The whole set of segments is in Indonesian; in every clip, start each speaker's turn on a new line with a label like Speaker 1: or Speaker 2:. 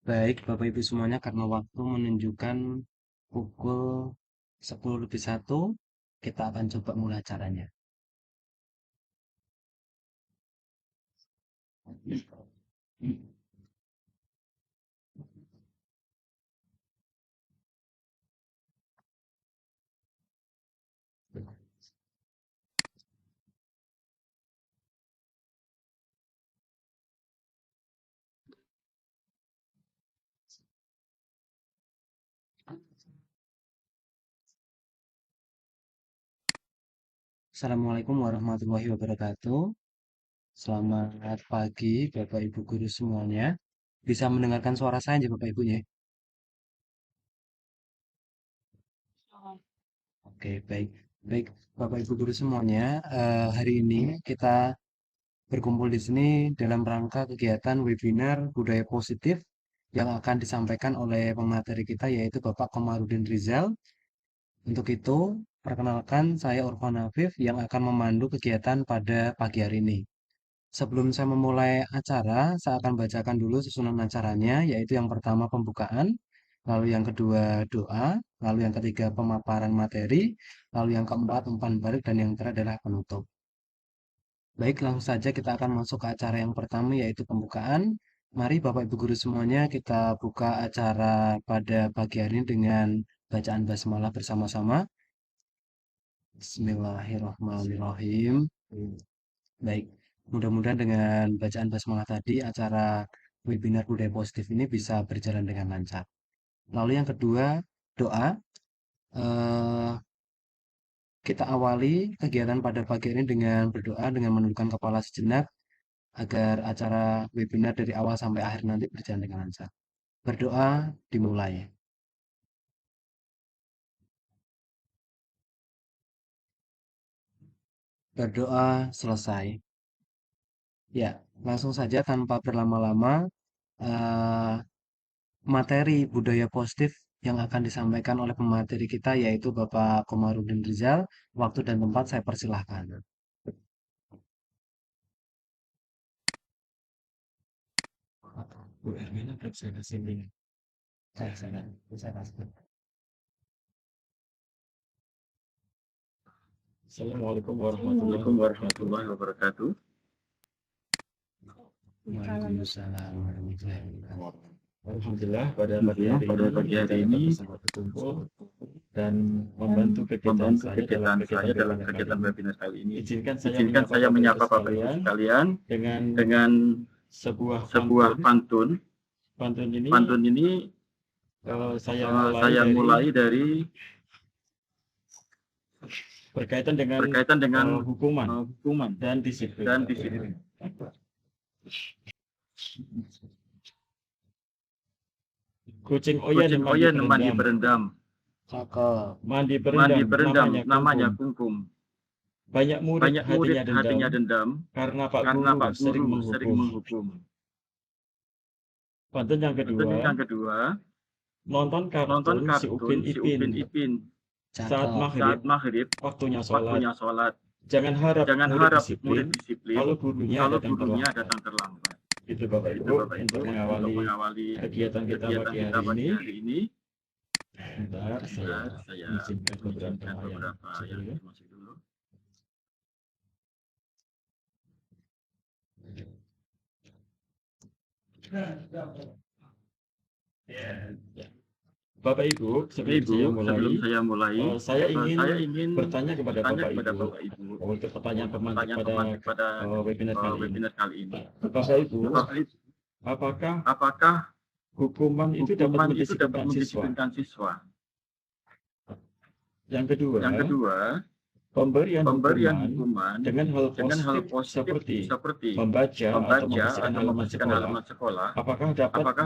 Speaker 1: Baik, Bapak Ibu semuanya, karena waktu menunjukkan pukul 10:01, kita akan coba mulai acaranya. Assalamualaikum warahmatullahi wabarakatuh. Selamat pagi, Bapak Ibu guru semuanya. Bisa mendengarkan suara saya ya, Bapak Ibu ya? Oke, baik. Baik, Bapak Ibu guru semuanya, hari ini kita berkumpul di sini dalam rangka kegiatan webinar budaya positif yang akan disampaikan oleh pemateri kita yaitu Bapak Komarudin Rizal. Untuk itu, perkenalkan saya Urfan Afif yang akan memandu kegiatan pada pagi hari ini. Sebelum saya memulai acara, saya akan bacakan dulu susunan acaranya, yaitu yang pertama pembukaan, lalu yang kedua doa, lalu yang ketiga pemaparan materi, lalu yang keempat umpan balik, dan yang terakhir adalah penutup. Baik, langsung saja kita akan masuk ke acara yang pertama, yaitu pembukaan. Mari Bapak Ibu Guru semuanya kita buka acara pada pagi hari ini dengan bacaan basmalah bersama-sama. Bismillahirrahmanirrahim. Baik, mudah-mudahan dengan bacaan basmalah tadi acara webinar budaya positif ini bisa berjalan dengan lancar. Lalu yang kedua, doa. Eh, kita awali kegiatan pada pagi ini dengan berdoa dengan menundukkan kepala sejenak agar acara webinar dari awal sampai akhir nanti berjalan dengan lancar. Berdoa dimulai. Berdoa selesai. Ya, langsung saja tanpa berlama-lama, eh, materi budaya positif yang akan disampaikan oleh pemateri kita yaitu Bapak Komarudin Rizal. Waktu dan tempat saya persilahkan. Bu Erwina belum saya kasih link. Saya kasih.
Speaker 2: Assalamualaikum
Speaker 3: Assalamualaikum warahmatullahi wabarakatuh.
Speaker 1: Waalaikumsalam warahmatullahi wabarakatuh.
Speaker 2: Alhamdulillah pada pagi hari ini kita berkumpul dan membantu kegiatan saya
Speaker 3: dalam kegiatan webinar kali ini.
Speaker 2: Izinkan
Speaker 3: saya menyapa Bapak Ibu sekalian dengan
Speaker 2: sebuah
Speaker 3: pantun. Pantun ini saya mulai dari berkaitan dengan hukuman
Speaker 2: dan disiplin. Kucing oyen
Speaker 3: mandi berendam.
Speaker 2: Mandi
Speaker 3: Mandi
Speaker 2: berendam
Speaker 3: namanya kungkum.
Speaker 2: Banyak murid
Speaker 3: hatinya dendam
Speaker 2: karena Pak Guru sering menghukum. Pantun yang kedua, nonton kartun si Upin Ipin. Saat maghrib, waktunya sholat. Jangan harap murid disiplin kalau gurunya datang terlambat. Itu Bapak Ibu untuk mengawali kegiatan kita pagi hari ini. Bentar, saya izinkan beberapa yang masuk dulu. Bapak Ibu, sebelum saya mulai, saya ingin bertanya kepada Bapak Ibu untuk pertanyaan pemantik pada webinar kali ini. Bapak Ibu, apakah hukuman itu dapat mendisiplinkan siswa? Yang kedua, pemberian hukuman dengan hal positif seperti membaca atau membersihkan halaman sekolah, apakah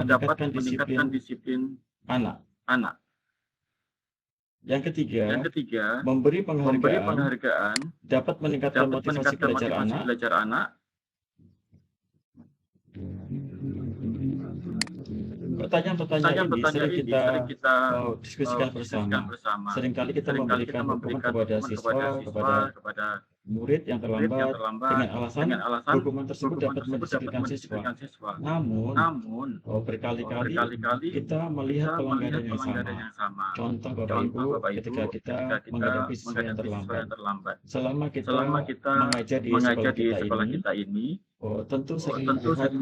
Speaker 2: dapat meningkatkan disiplin anak? Yang ketiga, memberi penghargaan dapat meningkatkan motivasi belajar anak. Pertanyaan ini sering kita diskusikan bersama. Seringkali kita memberikan hukuman kepada siswa, kepada murid yang terlambat dengan alasan hukuman tersebut dapat mendisiplinkan siswa. Namun berkali-kali kita melihat pelanggaran yang sama. Contoh Bapak Ibu, ketika kita menghadapi siswa yang terlambat. Selama kita mengajar di sekolah kita ini, tentu sering melihat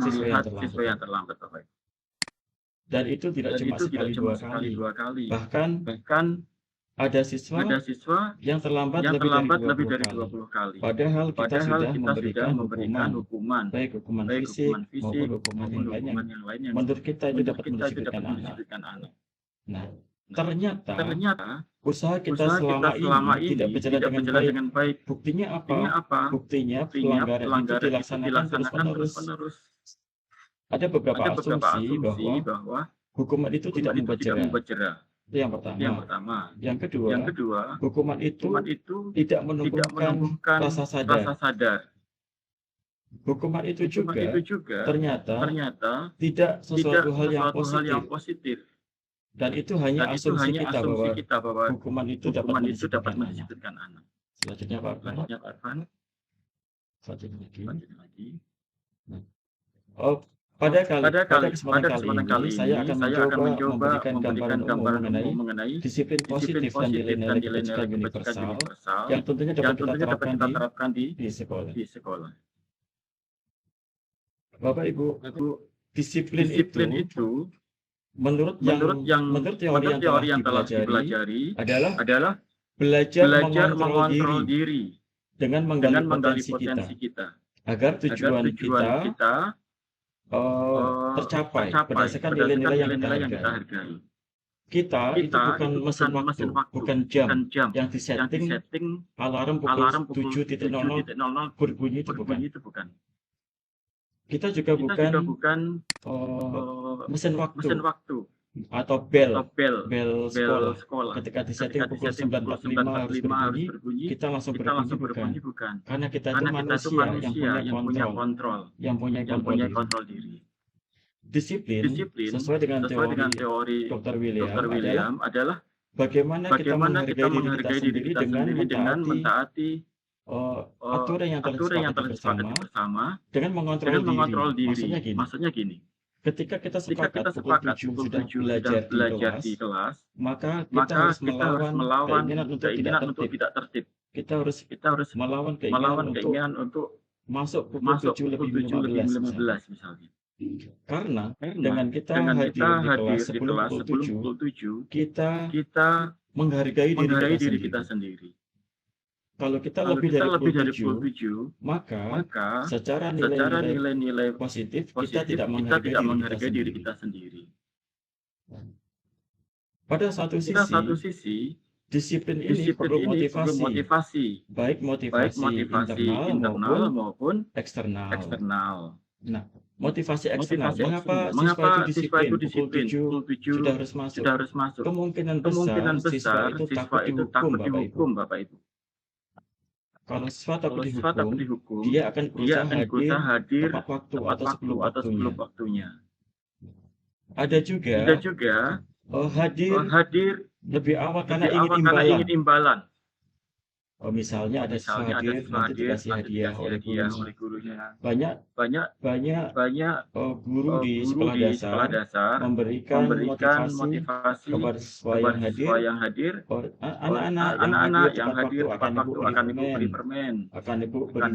Speaker 2: siswa yang terlambat, Bapak Ibu. Dan itu tidak cuma sekali dua kali. Bahkan ada siswa yang terlambat lebih dari 20 kali. Padahal kita sudah memberikan hukuman, baik hukuman fisik maupun hukuman yang lainnya. Menurut kita itu dapat mendisiplinkan anak. Nah, ternyata usaha kita selama ini tidak berjalan dengan baik. Buktinya apa? Buktinya pelanggaran itu dilaksanakan terus-menerus. Ada beberapa asumsi bahwa hukuman itu tidak membuat jerah. Itu yang pertama. Yang kedua, hukuman itu tidak menumbuhkan rasa sadar. Hukuman itu juga ternyata tidak sesuatu hal yang positif. Dan itu hanya asumsi kita bahwa hukuman itu dapat mendisiplinkan anak. Selanjutnya Pak Arfan. Selanjutnya lagi. Pada kesempatan kali ini, saya akan mencoba memberikan gambaran mengenai disiplin positif dan nilai-nilai kebajikan universal yang tentunya dapat kita terapkan di sekolah. Bapak Ibu, disiplin itu menurut teori yang telah dipelajari adalah belajar mengontrol diri dengan menggali potensi kita agar tujuan kita tercapai berdasarkan nilai-nilai yang kita hargai. Kita itu bukan mesin waktu, bukan jam yang disetting alarm pukul 7.00 berbunyi, itu bukan. Kita juga bukan mesin waktu atau bel sekolah. Ketika disetting pukul 9.45 harus berbunyi, kita langsung berbunyi, bukan. Karena kita itu manusia yang punya kontrol diri. Disiplin sesuai dengan teori Dr. William adalah bagaimana kita menghargai diri kita sendiri dengan mentaati aturan yang telah disepakati bersama dengan mengontrol diri. Maksudnya gini. Ketika kita sepakat pukul 7 sudah belajar di kelas, maka kita harus melawan keinginan untuk tidak tertib. Kita harus melawan keinginan untuk masuk pukul 7:15 misalnya. Karena dengan kita hadir di kelas sebelum pukul 7, kita menghargai diri kita sendiri. Kalau kita lebih dari pukul 7, maka secara nilai-nilai positif kita tidak menghargai diri kita sendiri. Pada satu sisi, disiplin ini perlu motivasi, baik motivasi internal maupun eksternal. Nah, motivasi eksternal, mengapa siswa itu disiplin pukul 7 sudah harus masuk? Kemungkinan besar siswa itu takut dihukum, Bapak Ibu. Kalau siswa takut dihukum, dia akan berusaha hadir tepat waktu atau sebelum waktunya. Ada juga hadir lebih awal karena ingin imbalan. Misalnya ada siswa hadir nanti dikasih hadiah oleh gurunya. Banyak guru di sekolah dasar memberikan motivasi kepada siswa yang hadir. Anak-anak yang hadir tepat waktu akan ibu beri permen, akan ibu beri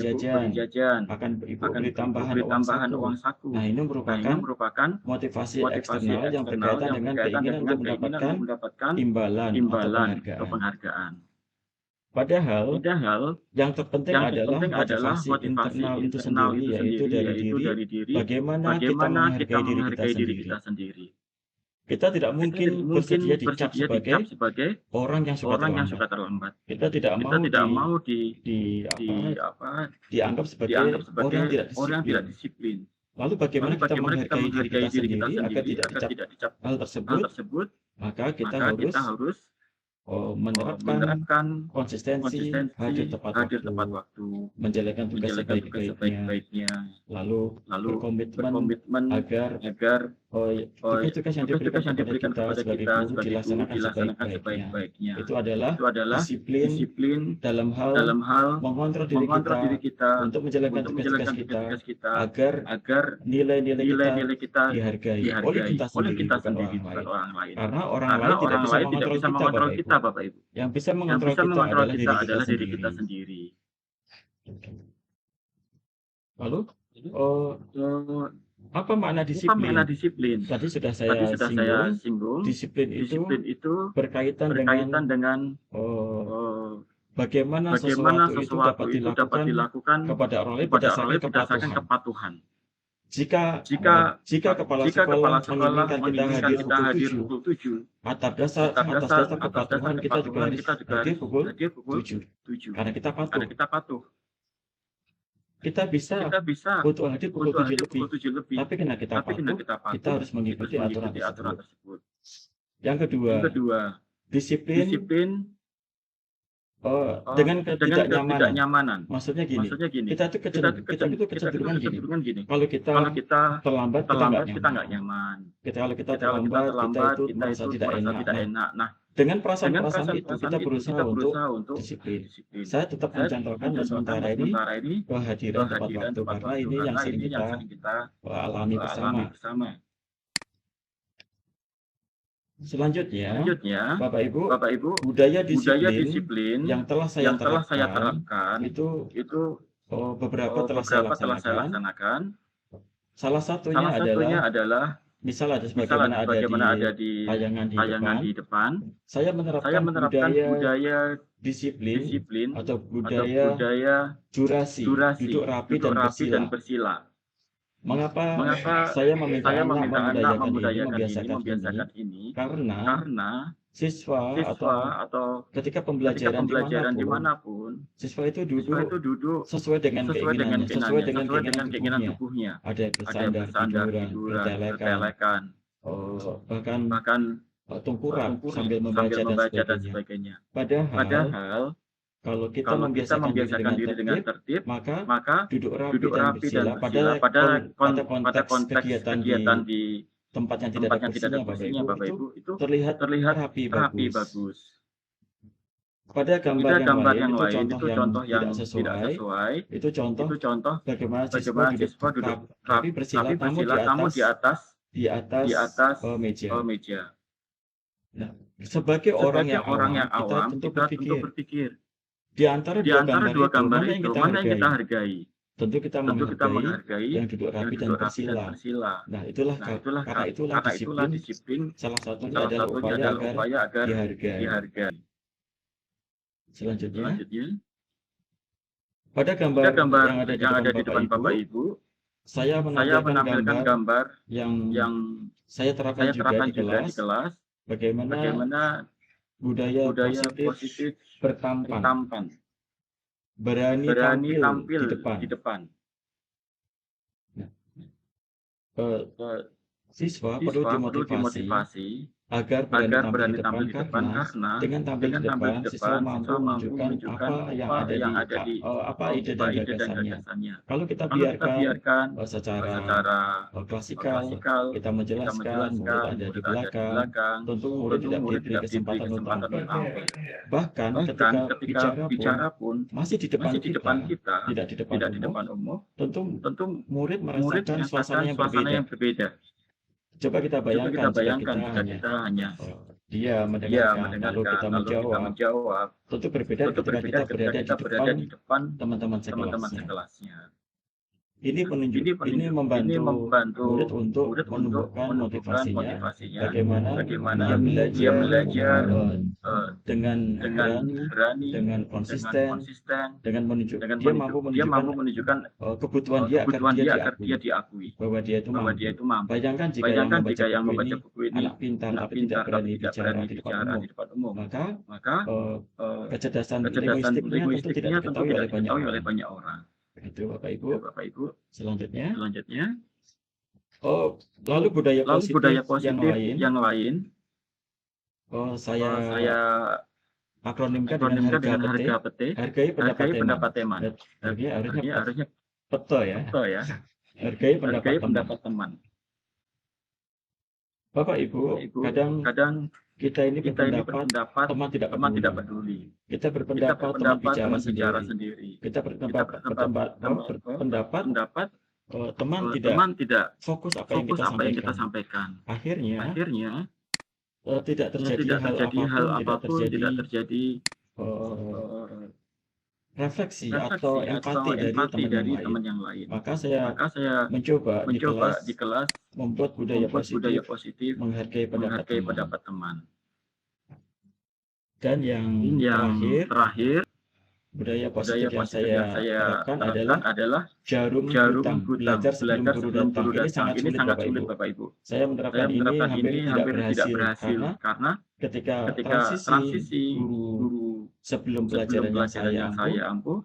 Speaker 2: jajan, akan ibu beri tambahan uang saku. Nah, ini merupakan motivasi eksternal yang berkaitan dengan keinginan untuk mendapatkan imbalan atau penghargaan. Padahal yang terpenting adalah motivasi internal itu sendiri, yaitu dari diri bagaimana kita menghargai diri kita sendiri. Kita tidak mungkin bersedia dicap sebagai orang yang suka terlambat. Kita tidak mau dianggap sebagai orang yang tidak disiplin. Lalu bagaimana kita menghargai diri kita sendiri agar tidak dicap hal tersebut? Maka kita harus menerapkan konsistensi, hadir tepat waktu, menjalankan tugas sebaik-baiknya, lalu berkomitmen agar tugas-tugas yang diberikan kepada kita sebagai guru dilaksanakan sebaik-baiknya. Itu adalah disiplin dalam hal mengontrol diri kita untuk menjalankan tugas-tugas kita agar nilai-nilai kita dihargai oleh kita sendiri, bukan orang lain. Karena orang lain tidak bisa mengontrol kita, Bapak Ibu. Yang bisa mengontrol kita adalah diri kita sendiri. Lalu, apa makna disiplin? Tadi sudah saya singgung. Disiplin itu berkaitan dengan bagaimana sesuatu itu dapat dilakukan kepada orang lain berdasarkan kepatuhan. Jika kepala sekolah menginginkan kita hadir pukul 7, atas dasar kepatuhan kita juga harus hadir pukul 7. Karena kita patuh. Kita bisa butuh hadir pukul 7 lebih. Tapi karena kita patuh, kita harus mengikuti aturan tersebut. Yang kedua, disiplin dengan ketidaknyamanan. Maksudnya gini, kita itu kecenderungan gini. Kalau kita terlambat, kita nggak nyaman. Kalau kita terlambat, kita itu merasa tidak enak. Nah, dengan perasaan itu kita berusaha untuk disiplin. Saya tetap mencontohkan sementara ini kehadiran tepat waktu, karena ini yang sering kita alami bersama. Selanjutnya, Bapak Ibu, budaya disiplin yang telah saya terapkan itu beberapa telah saya laksanakan. Salah satunya adalah misal sebagaimana ada di tayangan di depan, saya menerapkan budaya disiplin atau budaya durasi, duduk rapi dan bersila. Mengapa saya meminta anak membiasakan ini? Karena siswa atau ketika pembelajaran dimanapun, siswa itu duduk sesuai dengan keinginan tubuhnya. Ada bersandar, tiduran, bertelekan, bahkan tungkurap sambil membaca dan sebagainya. Padahal kalau kita membiasakan diri dengan tertib, maka duduk rapi dan bersila pada konteks kegiatan di tempat yang tidak ada kursinya, Bapak Ibu, itu terlihat rapi, bagus. Pada gambar yang lain itu contoh yang tidak sesuai. Itu contoh bagaimana siswa duduk rapi bersila, tamu di atas meja. Nah, sebagai orang yang awam, kita tentu berpikir di antara dua gambar itu mana yang kita hargai? Tentu kita menghargai yang duduk rapi dan bersila. Nah, karena itulah disiplin salah satunya adalah upaya agar dihargai. Selanjutnya, pada gambar yang ada di depan Bapak Ibu, saya menampilkan gambar yang saya terapkan juga di kelas. Bagaimana budaya positif bertampan, berani tampil di depan. Nah, siswa perlu dimotivasi agar berani tampil di depan, karena dengan tampil di depan siswa mampu menunjukkan apa ide dan gagasannya. Kalau kita biarkan secara klasikal kita menjelaskan, murid ada di belakang, tentu murid tidak diberi kesempatan untuk tampil. Bahkan ketika bicara pun masih di depan kita, tidak di depan umum, tentu murid merasakan suasana yang berbeda. Coba kita bayangkan jika kita hanya dia mendengarkan lalu kita menjawab, tentu berbeda ketika kita berada di depan teman-teman sekelasnya. Ini membantu murid untuk menumbuhkan motivasinya, bagaimana dia belajar dengan berani, dengan konsisten, dengan menunjukkan dia mampu menunjukkan kebutuhan dia agar dia diakui bahwa dia itu mampu. Bayangkan jika yang membaca buku ini anak pintar tapi tidak berani bicara di depan umum, maka kecerdasan linguistiknya tentu tidak diketahui oleh banyak orang. Begitu Bapak Ibu. Selanjutnya. Lalu budaya positif yang lain. Saya akronimkan dengan harga pete. Hargai pendapat teman. Harusnya peto ya. Hargai pendapat teman. Bapak Ibu, kadang
Speaker 3: kadang
Speaker 2: kita ini
Speaker 3: kita ini
Speaker 2: berpendapat
Speaker 3: berpendapat
Speaker 2: teman tidak
Speaker 3: teman
Speaker 2: peduli.
Speaker 3: tidak peduli.
Speaker 2: Kita
Speaker 3: Kita
Speaker 2: berpendapat teman bicara
Speaker 3: teman bicara
Speaker 2: sendiri.
Speaker 3: sendiri.
Speaker 2: Kita
Speaker 3: Kita
Speaker 2: berpendapat
Speaker 3: berpendapat
Speaker 2: teman tidak
Speaker 3: teman tidak
Speaker 2: fokus apa yang
Speaker 3: fokus
Speaker 2: kita
Speaker 3: apa yang kita
Speaker 2: sampaikan.
Speaker 3: sampaikan.
Speaker 2: Akhirnya
Speaker 3: Akhirnya
Speaker 2: tidak terjadi
Speaker 3: tidak
Speaker 2: hal
Speaker 3: terjadi hal
Speaker 2: apapun,
Speaker 3: apapun, tidak terjadi
Speaker 2: eh, refleksi
Speaker 3: refleksi
Speaker 2: atau empati dari
Speaker 3: empati
Speaker 2: teman
Speaker 3: dari
Speaker 2: yang lain.
Speaker 3: teman yang lain.
Speaker 2: Maka saya
Speaker 3: Maka saya
Speaker 2: mencoba di
Speaker 3: mencoba
Speaker 2: kelas
Speaker 3: di kelas
Speaker 2: membuat budaya
Speaker 3: budaya
Speaker 2: positif,
Speaker 3: positif,
Speaker 2: menghargai pendapat
Speaker 3: menghargai
Speaker 2: teman.
Speaker 3: pendapat teman.
Speaker 2: Dan yang terakhir, budaya positif yang saya terapkan adalah jarum
Speaker 3: Jarum
Speaker 2: butang,
Speaker 3: butang,
Speaker 2: belajar sebelum guru datang. Ini sangat
Speaker 3: Ini
Speaker 2: sulit
Speaker 3: sangat
Speaker 2: Bapak
Speaker 3: sulit
Speaker 2: Ibu.
Speaker 3: Bapak Ibu.
Speaker 2: Saya menerapkan
Speaker 3: Saya
Speaker 2: ini
Speaker 3: menerapkan
Speaker 2: hampir
Speaker 3: ini
Speaker 2: tidak
Speaker 3: hampir tidak
Speaker 2: berhasil
Speaker 3: berhasil
Speaker 2: karena
Speaker 3: ketika
Speaker 2: ketika transisi guru sebelum pelajaran yang saya ampuh,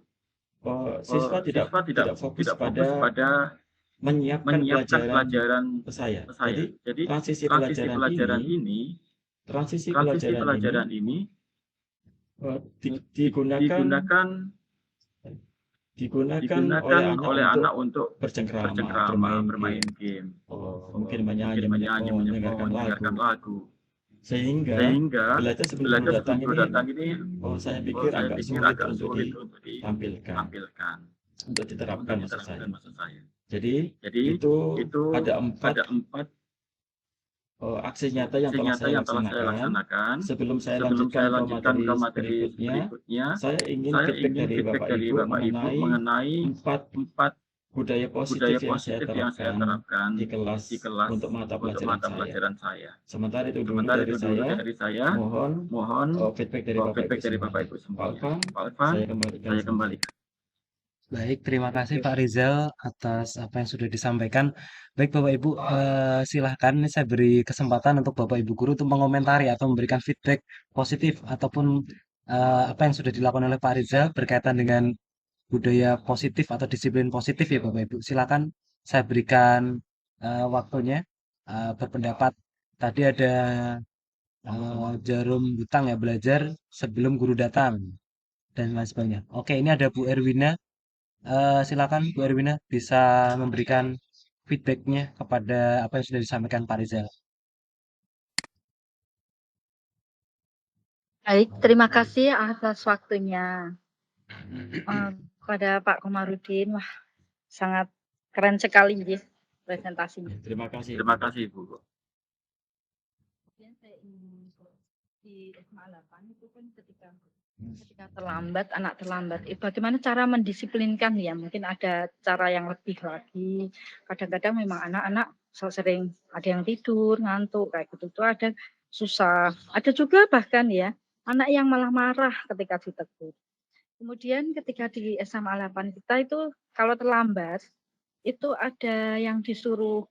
Speaker 2: siswa tidak fokus pada menyiapkan pelajaran ke saya. Jadi transisi pelajaran ini digunakan oleh anak untuk
Speaker 3: bercengkrama, bermain game,
Speaker 2: mungkin menyanyi, mendengarkan lagu. Sehingga belajar sebelum guru datang ini saya pikir agak sulit untuk ditampilkan, untuk diterapkan maksud saya. Jadi itu ada empat aksi nyata yang telah saya laksanakan. Sebelum saya lanjutkan ke materi berikutnya, saya ingin feedback dari Bapak Ibu mengenai empat budaya positif yang saya terapkan di kelas untuk mata pelajaran saya. Sementara itu dulu dari saya, mohon feedback dari Bapak Ibu semua. Saya kembalikan.
Speaker 1: Baik, terima kasih Pak Rizal atas apa yang sudah disampaikan. Baik Bapak Ibu, silahkan ini saya beri kesempatan untuk Bapak Ibu guru untuk mengomentari atau memberikan feedback positif ataupun apa yang sudah dilakukan oleh Pak Rizal berkaitan dengan budaya positif atau disiplin positif ya Bapak Ibu. Silakan saya berikan waktunya berpendapat. Tadi ada jarum butang ya, belajar sebelum guru datang dan lain sebagainya. Oke, ini ada Bu Erwina. Silakan Bu Erwina bisa memberikan feedbacknya kepada apa yang sudah disampaikan Pak Rizal.
Speaker 4: Baik, terima kasih atas waktunya. Kepada Pak Komarudin, wah sangat keren sekali ya presentasinya.
Speaker 2: Terima kasih
Speaker 3: Bu.
Speaker 4: Saya ingin di SMA 8 itu kan ketika terlambat, anak terlambat, bagaimana cara mendisiplinkan ya? Mungkin ada cara yang lebih lagi. Kadang-kadang memang anak-anak sering ada yang tidur, ngantuk kayak gitu. Itu ada susah. Ada juga bahkan ya anak yang malah marah ketika ditegur. Kemudian ketika di SMA 8 kita itu kalau terlambat itu ada yang disuruh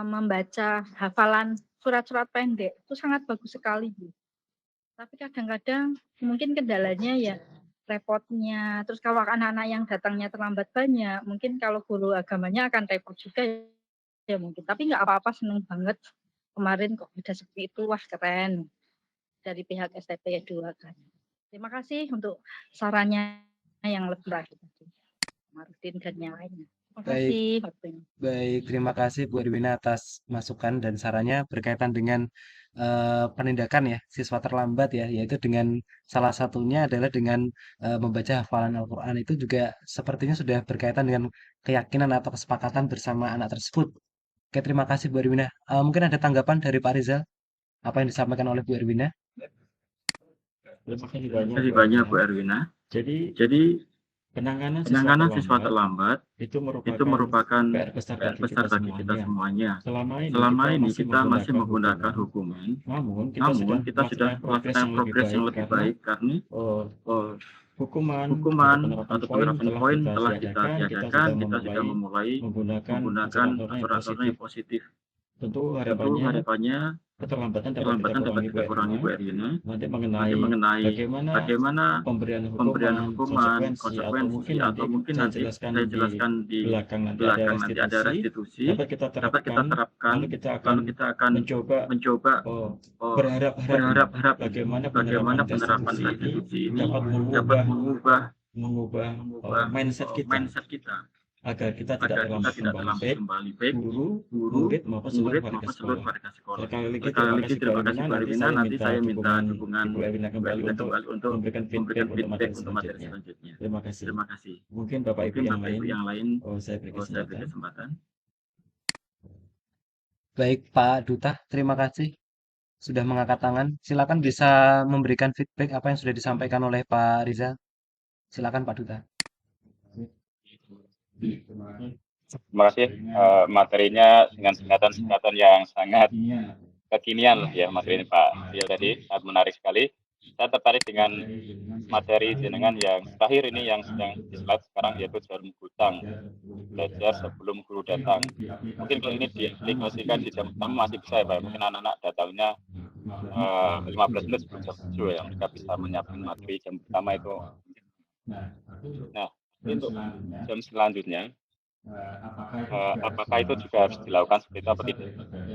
Speaker 4: membaca hafalan surat-surat pendek. Itu sangat bagus sekali. Tapi kadang-kadang mungkin kendalanya ya repotnya. Terus kalau anak-anak yang datangnya terlambat banyak, mungkin kalau guru agamanya akan repot juga ya mungkin. Tapi nggak apa-apa, seneng banget kemarin kok bisa seperti itu, wah keren dari pihak STP 2 kan. Terima kasih untuk sarannya yang lebih lagi tadi, Marudin dan yang lainnya. Terima kasih.
Speaker 1: Baik, terima kasih Bu Erwina atas masukan dan sarannya berkaitan dengan penindakan ya siswa terlambat ya, yaitu dengan salah satunya adalah dengan membaca hafalan Al-Quran. Itu juga sepertinya sudah berkaitan dengan keyakinan atau kesepakatan bersama anak tersebut. Oke, terima kasih Bu Erwina. Mungkin ada tanggapan dari Pak Rizal apa yang disampaikan oleh Bu Erwina?
Speaker 3: Terima kasih banyak Bu Erwina. Jadi penanganan siswa terlambat itu merupakan PR besar bagi kita semuanya. Selama ini kita masih menggunakan hukuman, namun kita sudah melakukan progres yang lebih baik karena hukuman atau penerapan poin telah kita tiadakan. Kita sudah memulai menggunakan aturan-aturan yang positif.
Speaker 2: Tentu harapannya keterlambatan dapat kita kurangi Bu Erwina. Nanti mengenai bagaimana pemberian hukuman, konsekuensi atau mungkin nanti saya jelaskan di belakang nanti ada restitusi. Dapat kita terapkan lalu kita akan mencoba berharap bagaimana penerapan restitusi ini dapat mengubah mindset kita agar kita tidak terlambat kembali, baik guru, murid maupun seluruh warga sekolah. Sekali lagi terima kasih Bu Erwina. Nanti saya minta dukungan Ibu Erwina kembali untuk memberikan feedback untuk materi selanjutnya. Terima kasih. Mungkin Bapak Ibu yang lain, saya beri kesempatan.
Speaker 1: Baik Pak Duta, terima kasih sudah mengangkat tangan. Silakan bisa memberikan feedback apa yang sudah disampaikan oleh Pak Rizal. Silakan Pak Duta.
Speaker 5: Terima kasih materinya dengan singkatan-singkatan yang sangat kekinian lah ya materi ini Pak Rizal tadi, sangat menarik sekali. Saya tertarik dengan materi jenengan yang terakhir ini yang sedang di slide sekarang, yaitu jarum gutang, belajar sebelum guru datang. Mungkin kalau ini diaplikasikan di jam pertama masih bisa ya Pak, mungkin anak-anak datangnya 15 menit sebelum jam 7 ya, mereka bisa menyiapkan materi jam pertama itu. Nah, untuk jam selanjutnya, apakah itu juga harus dilakukan seperti itu apa tidak?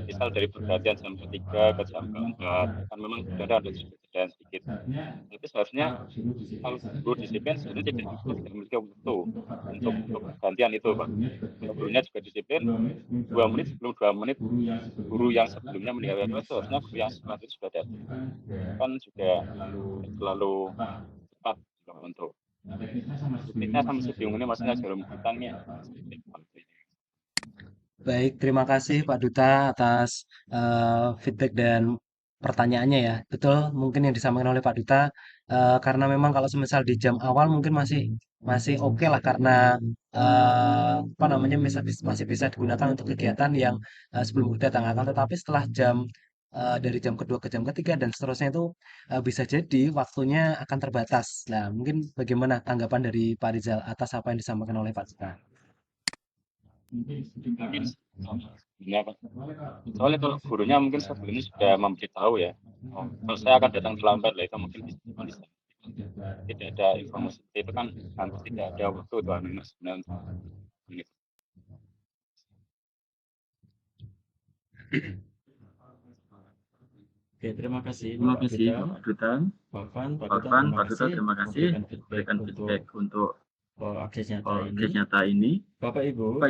Speaker 5: Misal dari pergantian jam ketiga ke jam keempat, kan memang sudah ada perbedaan sedikit. Tapi seharusnya kalau guru disiplin sebenarnya tidak memiliki waktu untuk gantian itu Pak. Kalau gurunya juga disiplin, 2 menit sebelum 2 menit guru yang sebelumnya meninggalkan kelas, seharusnya guru yang selanjutnya sudah datang. Kan juga terlalu cepat untuk tekniknya sama bingung ini maksudnya jarum gutangnya.
Speaker 1: Baik, terima kasih Pak Duta atas feedback dan pertanyaannya ya. Betul, mungkin yang disampaikan oleh Pak Duta karena memang kalau semisal di jam awal mungkin masih oke lah karena apa namanya masih bisa digunakan untuk kegiatan yang sebelum guru datang. Akan tetapi setelah dari jam kedua ke jam ketiga dan seterusnya itu bisa jadi waktunya akan terbatas. Nah, mungkin bagaimana tanggapan dari Pak Rizal atas apa yang disampaikan oleh Pak Duta?
Speaker 5: Soalnya kalau gurunya mungkin sebelumnya sudah memberitahu ya, kalau saya akan datang terlambat lah, itu mungkin bisa. Tidak ada informasi itu kan hampir tidak ada waktu itu anak sebenarnya.
Speaker 2: Oke, terima kasih
Speaker 3: Pak Duta.
Speaker 2: Pak Duta,
Speaker 3: terima kasih berikan feedback untuk
Speaker 2: akses
Speaker 3: nyata ini.
Speaker 2: Bapak Ibu,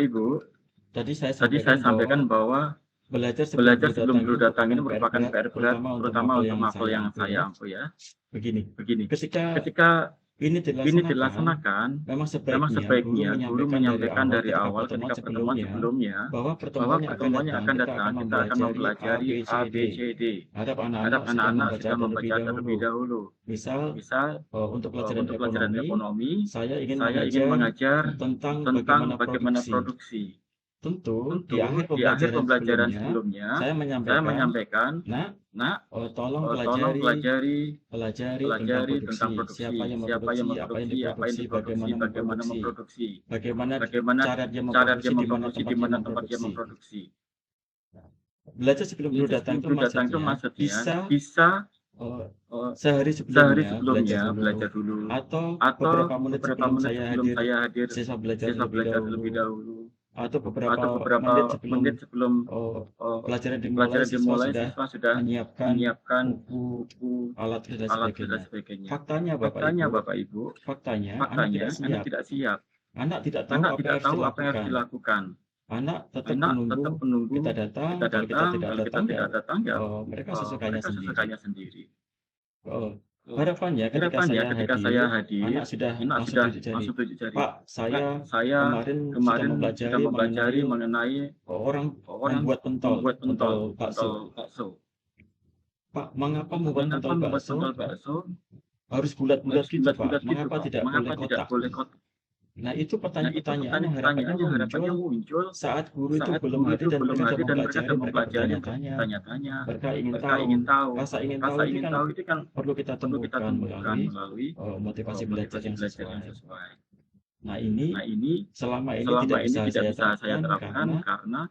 Speaker 2: tadi saya sampaikan bahwa belajar
Speaker 3: sebelum guru datang ini merupakan PR berat, terutama untuk mapel yang saya ampuh ya.
Speaker 2: Begini,
Speaker 3: ketika
Speaker 2: ini
Speaker 3: dilaksanakan,
Speaker 2: memang
Speaker 3: sebaiknya guru menyampaikan dari awal ketika pertemuan sebelumnya bahwa pertemuannya akan datang, kita akan mempelajari A, B, C, D. Harap anak-anak sudah membaca terlebih dahulu.
Speaker 2: Misal untuk pelajaran ekonomi, saya ingin
Speaker 3: mengajar
Speaker 2: tentang
Speaker 3: bagaimana produksi.
Speaker 2: Tentu di akhir
Speaker 3: pembelajaran sebelumnya saya menyampaikan,
Speaker 2: tolong pelajari tentang produksi, siapa yang memproduksi, bagaimana memproduksi, bagaimana cara dia memproduksi, di mana tempat dia memproduksi. Belajar sebelum guru datang itu maksudnya bisa sehari sebelumnya belajar dulu, atau beberapa menit sebelum saya hadir sisa belajar terlebih dahulu, atau beberapa menit sebelum pelajaran dimulai siswa sudah menyiapkan buku, alat dan sebagainya. Faktanya Bapak Ibu, anak tidak siap. Anak tidak tahu apa yang harus dilakukan. Anak tetap menunggu kita datang. Kalau kita tidak datang ya mereka sesukanya sendiri. Harapannya ketika saya hadir, anak sudah langsung duduk jari. Pak, saya kemarin sudah mempelajari mengenai orang membuat pentol bakso. Pak, mengapa membuat pentol bakso harus bulat-bulat gitu Pak? Mengapa tidak boleh kotak? Nah, itu pertanyaan yang harapannya muncul saat guru itu belum hadir dan mereka mempelajari, tanya-tanya. Mereka ingin tahu. Rasa ingin tahu itu kan perlu kita temukan melalui motivasi belajar yang sesuai. Nah, ini selama ini tidak bisa saya terapkan karena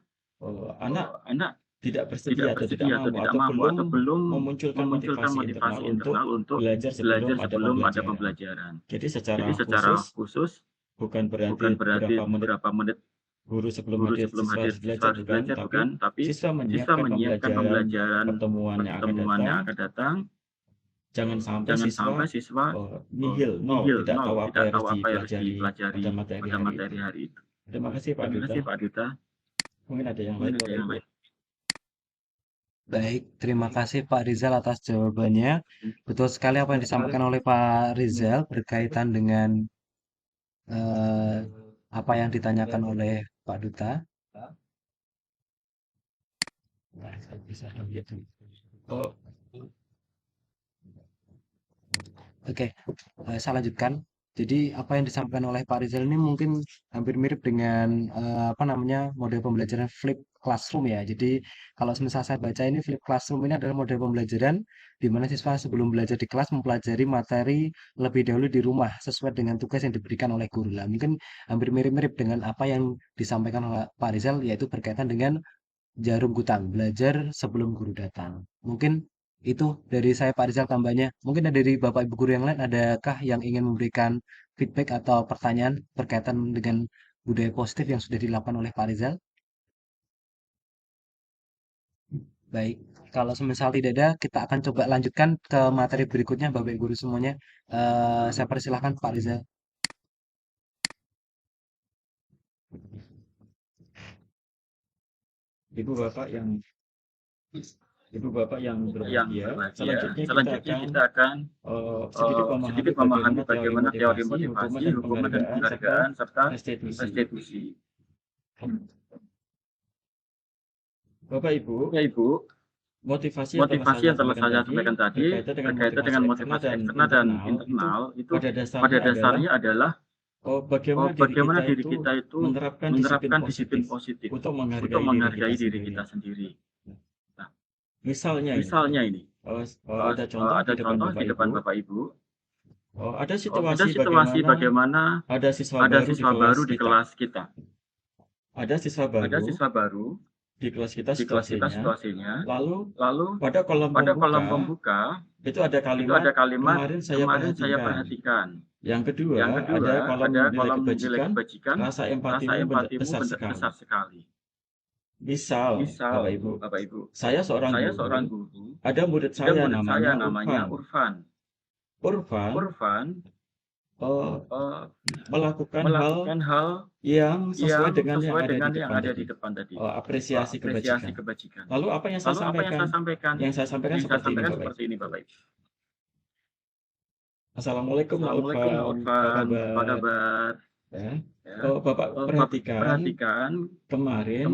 Speaker 2: anak tidak bersedia atau tidak mampu atau belum memunculkan motivasi internal untuk belajar sebelum ada pembelajaran. Jadi secara khusus bukan berarti beberapa menit guru sebelum hadir belajar bukan, tapi siswa menyiapkan pembelajaran pertemuan yang akan datang. Jangan sampai siswa nihil, tidak tahu apa yang harus dipelajari pada materi hari itu. Terima kasih Pak Duta. Mungkin ada yang lain, Bapak Ibu.
Speaker 1: Baik, terima kasih Pak Rizal atas jawabannya. Betul sekali apa yang disampaikan oleh Pak Rizal berkaitan dengan apa yang ditanyakan oleh Pak Duta.
Speaker 2: Oh,
Speaker 1: Oke, saya lanjutkan. Jadi apa yang disampaikan oleh Pak Rizal ini mungkin hampir mirip dengan apa namanya model pembelajaran flip classroom ya. Jadi kalau misal saya baca ini flip classroom ini adalah model pembelajaran di mana siswa sebelum belajar di kelas mempelajari materi lebih dahulu di rumah sesuai dengan tugas yang diberikan oleh guru. Lah, mungkin hampir mirip-mirip dengan apa yang disampaikan oleh Pak Rizal yaitu berkaitan dengan jarum gutang, belajar sebelum guru datang. Mungkin itu dari saya Pak Rizal tambahnya. Mungkin ada dari Bapak Ibu guru yang lain, adakah yang ingin memberikan feedback atau pertanyaan berkaitan dengan budaya positif yang sudah dilakukan oleh Pak Rizal? Baik, kalau semisal tidak ada, kita akan coba lanjutkan ke materi berikutnya Bapak Ibu guru semuanya. Saya persilahkan Pak Rizal.
Speaker 2: Ibu Bapak yang berbahagia, selanjutnya kita akan sedikit memahami bagaimana teori motivasi, hukuman dan penghargaan serta restitusi. Bapak Ibu, motivasi yang telah saya sampaikan tadi berkaitan dengan motivasi eksternal dan internal itu pada dasarnya adalah bagaimana diri kita itu menerapkan disiplin positif untuk menghargai diri kita sendiri. Nah, misalnya ini, ada contoh di depan Bapak Ibu. Ada situasi bagaimana ada siswa baru di kelas kita. Ada siswa baru di kelas kita situasinya. Lalu pada kolom pembuka itu ada kalimat kemarin saya perhatikan. Yang kedua ada kolom nilai kebajikan, rasa empatimu besar sekali. Misal Bapak Ibu, saya seorang guru, ada murid saya namanya Urfan. Melakukan hal yang sesuai dengan yang ada di depan tadi. Apresiasi kebajikan. Lalu apa yang saya sampaikan? Yang saya sampaikan seperti ini Bapak Ibu. Assalamualaikum Urfan, apa kabar? Bapak perhatikan kemarin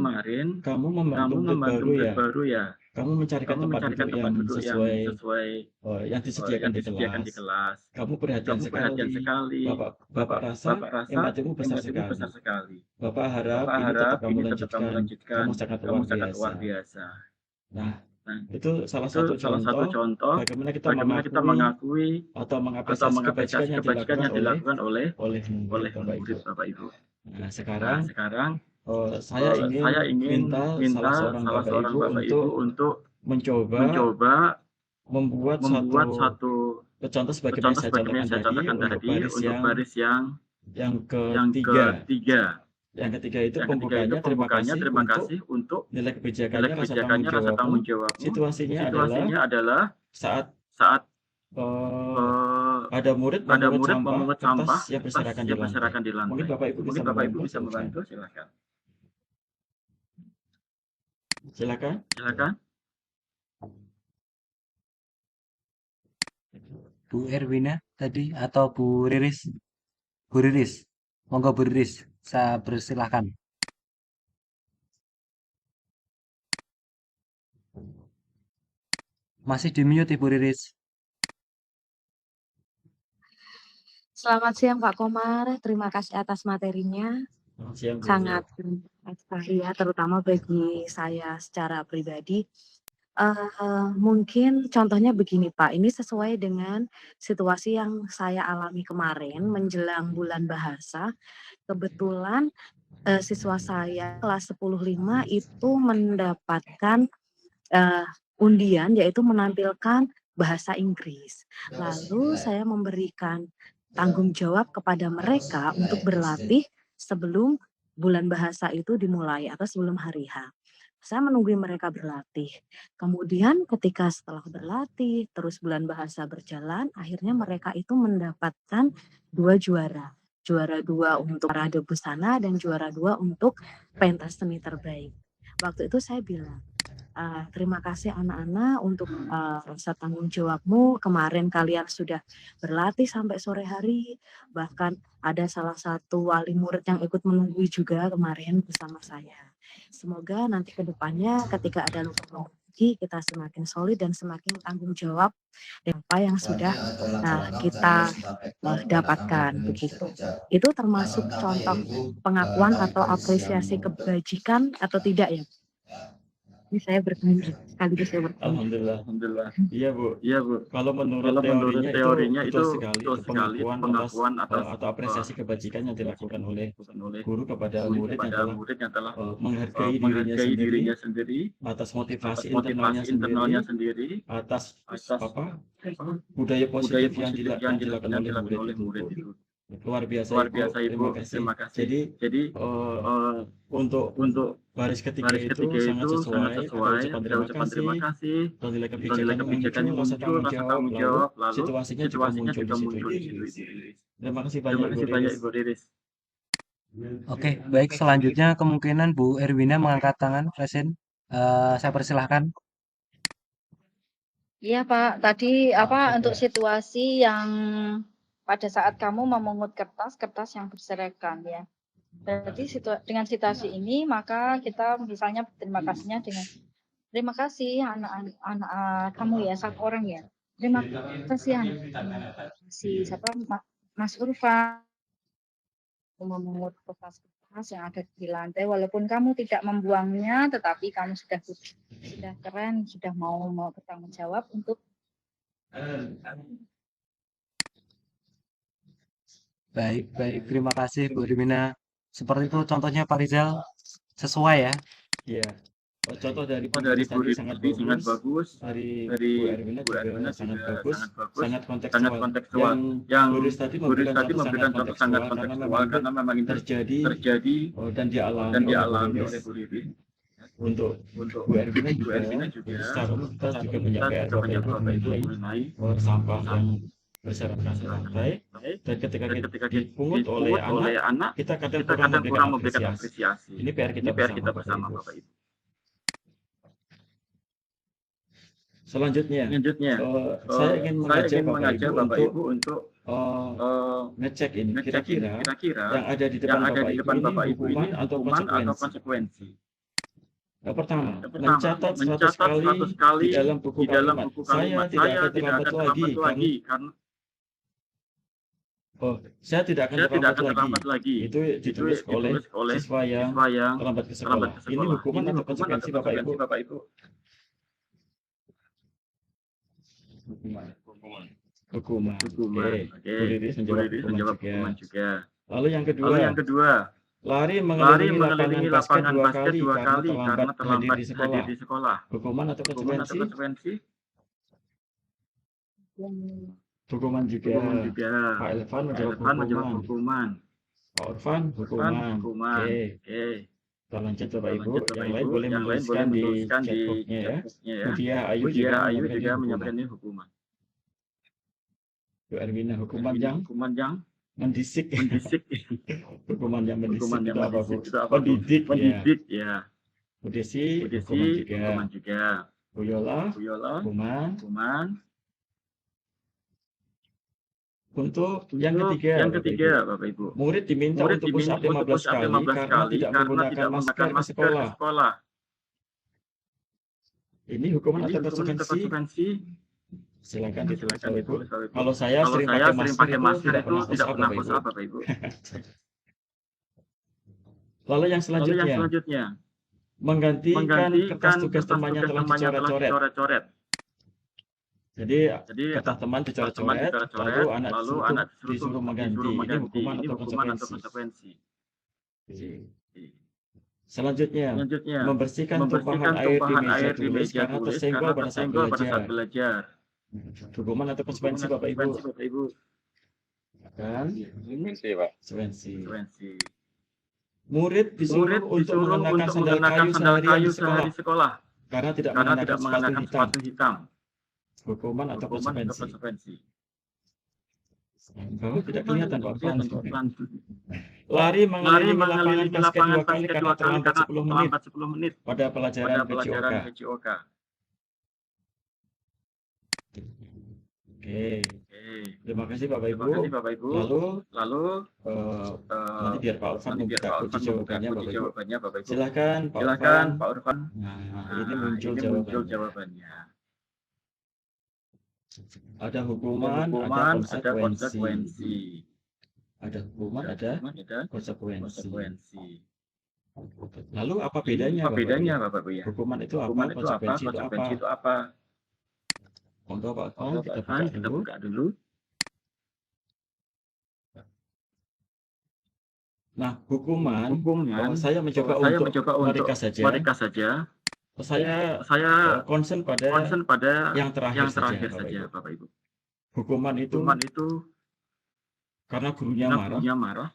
Speaker 2: kamu membantu murid baru ya. Kamu mencarikan tempat duduk yang sesuai yang disediakan di kelas. Kamu perhatian sekali. Bapak rasa empatimu besar sekali. Bapak harap ini tetap kamu lanjutkan. Kamu sangat luar biasa. Nah, itu salah satu contoh bagaimana kita mengakui atau mengapresiasi kebajikan yang dilakukan oleh murid Bapak Ibu. Nah, sekarang saya ingin minta salah seorang Bapak Ibu untuk mencoba membuat satu contoh sebagaimana saya contohkan tadi untuk baris yang ketiga. Yang ketiga itu pembukanya terima kasih untuk nilai kebijakannya rasa tanggung jawab. Situasinya adalah saat ada murid memungut sampah yang berserakan di lantai. Mungkin Bapak Ibu bisa membantu, silakan.
Speaker 1: Bu Erwina tadi atau Bu Riris? Bu Riris, monggo Bu Riris, saya persilahkan. Masih di mute Ibu Riris.
Speaker 6: Selamat siang Pak Komar, terima kasih atas materinya. Sangat sekali ya, terutama bagi saya secara pribadi. Mungkin contohnya begini Pak, ini sesuai dengan situasi yang saya alami kemarin menjelang bulan bahasa. Kebetulan siswa saya kelas 10.5 itu mendapatkan undian yaitu menampilkan bahasa Inggris. Lalu saya memberikan tanggung jawab kepada mereka untuk berlatih sebelum bulan bahasa itu dimulai atau sebelum hari H. Saya menunggu mereka berlatih. Kemudian ketika setelah berlatih, terus bulan bahasa berjalan, akhirnya mereka itu mendapatkan 2 juara. juara 2 untuk parade busana, dan juara 2 untuk pentas seni terbaik. Waktu itu saya bilang, terima kasih anak-anak untuk rasa tanggung jawabmu. Kemarin kalian sudah berlatih sampai sore hari, bahkan ada salah satu wali murid yang ikut menunggu juga kemarin bersama saya. Semoga nanti ke depannya ketika ada lomba lagi, kita semakin solid dan semakin tanggung jawab dengan apa yang sudah kita dapatkan begitu. Itu termasuk contoh pengakuan atau apresiasi kebajikan atau tidak ya? Ini saya bertanya sekaligus saya bertanya.
Speaker 2: Alhamdulillah. Iya Bu. Kalau menurut teorinya itu betul sekali pengakuan atas atau apresiasi kebajikan yang dilakukan oleh guru kepada murid yang telah menghargai dirinya sendiri, atas motivasi internalnya sendiri, atas budaya positif yang dilakukan oleh murid itu. Luar biasa Ibu. Terima kasih. Jadi untuk baris ketiga itu sangat sesuai. Ada ucapan terima kasih. Nilai kebijakan yang muncul, rasa tanggung jawab, lalu situasinya juga muncul di situ. Terima kasih banyak Ibu Riris.
Speaker 1: Oke, baik, selanjutnya kemungkinan Bu Erwina mengangkat tangan, present. Saya persilahkan.
Speaker 4: Iya Pak, tadi untuk situasi yang pada saat kamu memungut kertas yang berserakan ya. Berarti dengan situasi ini maka kita misalnya terima kasihnya dengan terima kasih anak-anak kamu ya, satu orang ya. Terima kasih siapa Mas Urfa memungut kertas yang ada di lantai, walaupun kamu tidak membuangnya, tetapi kamu sudah keren, sudah mau bertanggung jawab untuk
Speaker 1: Baik, terima kasih Bu Erwina. Seperti itu contohnya Pak Rizal, sesuai ya?
Speaker 2: Iya. Contoh dari Bu Riris sangat bagus. Dari Bu Erwina juga sangat bagus. Sangat kontekstual. Yang Bu Riris tadi memberikan contoh sangat kontekstual karena memang terjadi dan dialami oleh Bu Riris. Untuk Bu Erwina juga secara umum kita juga punya Bapak Ibu mengenai sampah yang berserakan di lantai, dan ketika dipungut oleh anak, kita kadang kurang memberikan apresiasi. Ini PR kita bersama Bapak Ibu. Selanjutnya, saya ingin mengajak Bapak Ibu untuk ngecek ini. Kira-kira yang ada di depan Bapak Ibu ini hukuman atau konsekuensi. Yang pertama, mencatat 100 kali di dalam buku kalimat. Saya tidak akan terlambat lagi. Saya tidak akan terlambat lagi. Itu ditulis oleh siswa yang terlambat ke sekolah. Ini hukuman atau konsekuensi Bapak Ibu? Hukuman. Oke. Bu Riris menjawab hukuman juga. Lalu yang kedua, lari mengelilingi lapangan basket dua kali karena terlambat hadir di sekolah. Hukuman atau konsekuensi? Hukuman juga. Pak Elvan menjawab hukuman. Pak Orvan hukuman. Oke. Kita lanjut Bapak Ibu. Yang lain boleh menuliskan di chatboxnya ya. Ayu juga menyampaikan ini hukuman. Bu Erwina, hukuman yang mendisik. Hukuman yang mendisik itu apa Bu? Pendidik ya. Bu Desi hukuman juga. Bu Yola hukuman. Untuk yang ketiga Bapak Ibu, murid diminta untuk push up 15 kali karena tidak menggunakan masker ke sekolah. Ini hukuman atau konsekuensi? Silakan ditulis Bapak Ibu. Kalau saya sering pakai masker itu tidak pernah push up Bapak Ibu. Lalu yang selanjutnya, menggantikan kertas tugas teman yang telah dicoret-coret. Jadi kertas teman dicoret-coret, lalu anak disuruh mengganti. Ini hukuman atau konsekuensi? Selanjutnya, membersihkan tumpahan air di meja tulis karena tersenggol pada saat belajar. Hukuman atau konsekuensi Bapak Ibu? Kan? Konsekuensi. Murid disuruh untuk mengenakan sandal kayu sehari di sekolah karena tidak mengenakan sepatu hitam. Hukuman atau konsekuensi? Bawah tidak kelihatan Pak, pelan sekali. Lari mengelilingi lapangan basket 2 kali karena terlambat 10 menit pada pelajaran PJOK. Oke. Terima kasih Bapak Ibu. Lalu nanti biar Pak Urfan membuka kunci jawabannya Bapak Ibu. Silakan Pak Urfan. Nah, ini muncul jawabannya. Ada hukuman, ada konsekuensi. Ada hukuman, ada konsekuensi. Lalu apa bedanya Bapak Ibu ya? Hukuman itu apa? Konsekuensi itu apa? Monggo Pak Urfan, kita buka dulu. Nah, hukuman saya mencoba untuk meringkas saja. Saya concern pada yang terakhir saja, Bapak Ibu. Hukuman itu karena gurunya marah,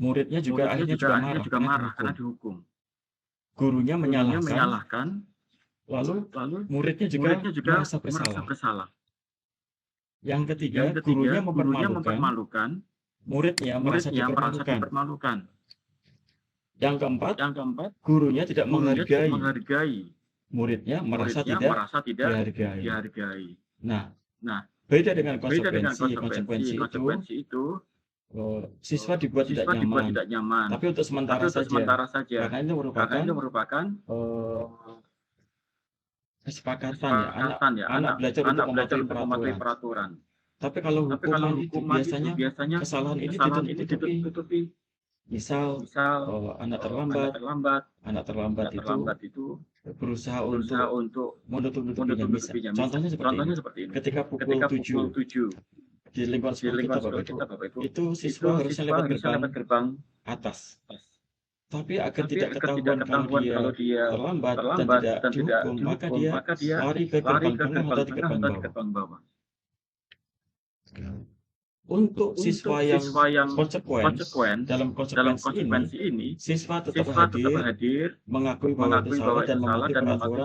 Speaker 2: muridnya juga akhirnya juga marah karena dihukum. Gurunya menyalahkan, lalu muridnya juga merasa bersalah. Yang ketiga, gurunya mempermalukan, muridnya merasa dipermalukan. Yang keempat, gurunya tidak menghargai, muridnya merasa tidak dihargai. Nah, beda dengan konsekuensi itu, siswa dibuat tidak nyaman, tapi untuk sementara saja. Karena itu merupakan kesepakatan ya, anak belajar untuk mematuhi peraturan. Tapi kalau hukuman itu biasanya kesalahan ini ditutupi. Misal anak terlambat itu berusaha untuk menutupinya. Contohnya seperti ini. Ketika pukul 7 di lingkungan sekolah kita Bapak Ibu, itu siswa harusnya lewat gerbang atas. Tapi agar tidak ketahuan kalau dia terlambat dan tidak dihukum, maka dia lari ke gerbang tengah atau di gerbang bawah. Untuk siswa yang konsekuen dalam konsekuensi ini, siswa tetap hadir, mengakui bahwa itu salah dan mematuhi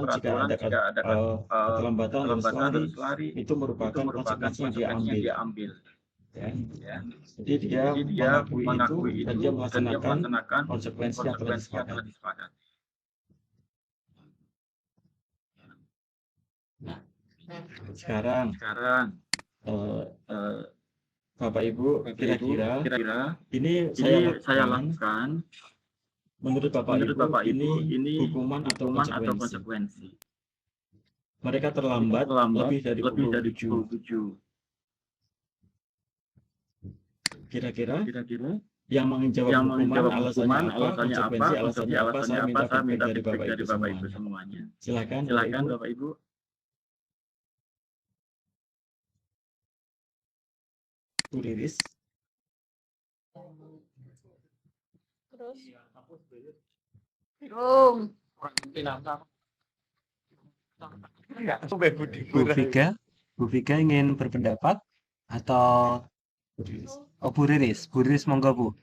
Speaker 2: peraturan. Jika ada keterlambatan lalu lari, itu merupakan konsekuensi yang dia ambil. Ya. Jadi dia mengakui itu dan dia melaksanakan konsekuensi yang telah disepakati. Nah, sekarang Bapak Ibu, kira-kira ini saya lakukan. Menurut Bapak Ibu, ini hukuman atau konsekuensi? Mereka terlambat lebih dari pukul 7. Kira-kira yang menjawab hukuman alasannya apa? Konsekuensi alasannya apa? Saya minta feedback dari Bapak Ibu semuanya. Silakan Bapak Ibu. Bu Riris.
Speaker 1: Bu Vika ingin berpendapat atau Bu Riris? Bu Riris monggo Bu.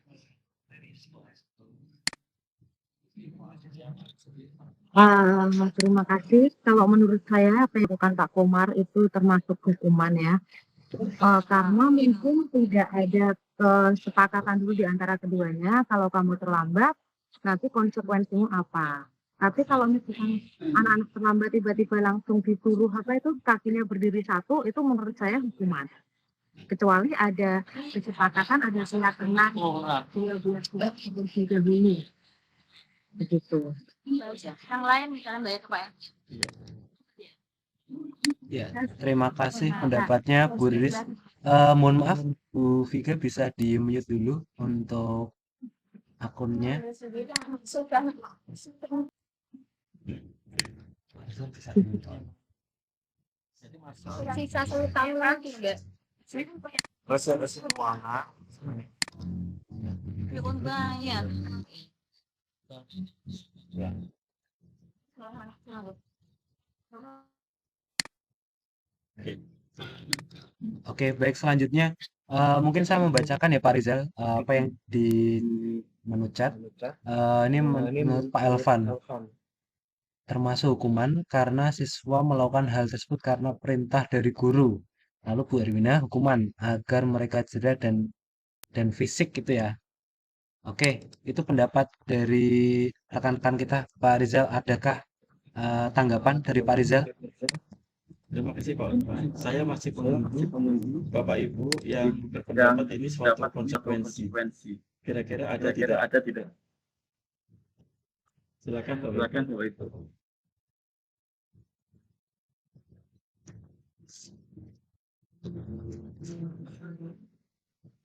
Speaker 6: Terima kasih. Kalau menurut saya apa yang dilakukan Pak Komar itu termasuk hukuman ya. Karena mungkin tidak ada kesepakatan dulu di antara keduanya, kalau kamu terlambat nanti konsekuensinya apa. Tapi kalau misalkan anak-anak terlambat tiba-tiba langsung disuruh kakinya berdiri satu, itu menurut saya hukuman. Kecuali ada kesepakatan, ada keyakinan ini begitu. Yang lain misalnya banyak Pak ya.
Speaker 1: Ya, terima kasih pendapatnya Bu Riris. Mohon maaf Bu Vika bisa di-mute dulu untuk akunnya.
Speaker 4: Sisa 1 tahun lagi enggak? Banyak.
Speaker 1: Oke, baik, selanjutnya mungkin saya membacakan ya Pak Rizal apa yang di menu chat. Ini menurut Pak Elvan, termasuk hukuman karena siswa melakukan hal tersebut karena perintah dari guru Lalu Bu Erwina, hukuman agar mereka jeda dan fisik gitu ya. Oke, itu pendapat dari rekan-rekan kita. Pak Rizal, adakah tanggapan dari Pak Rizal?
Speaker 2: Terima kasih Pak Irfan. Saya masih menunggu Bapak Ibu yang berpendapat ini suatu konsekuensi. Kira-kira ada tidak? Silakan Bapak Ibu.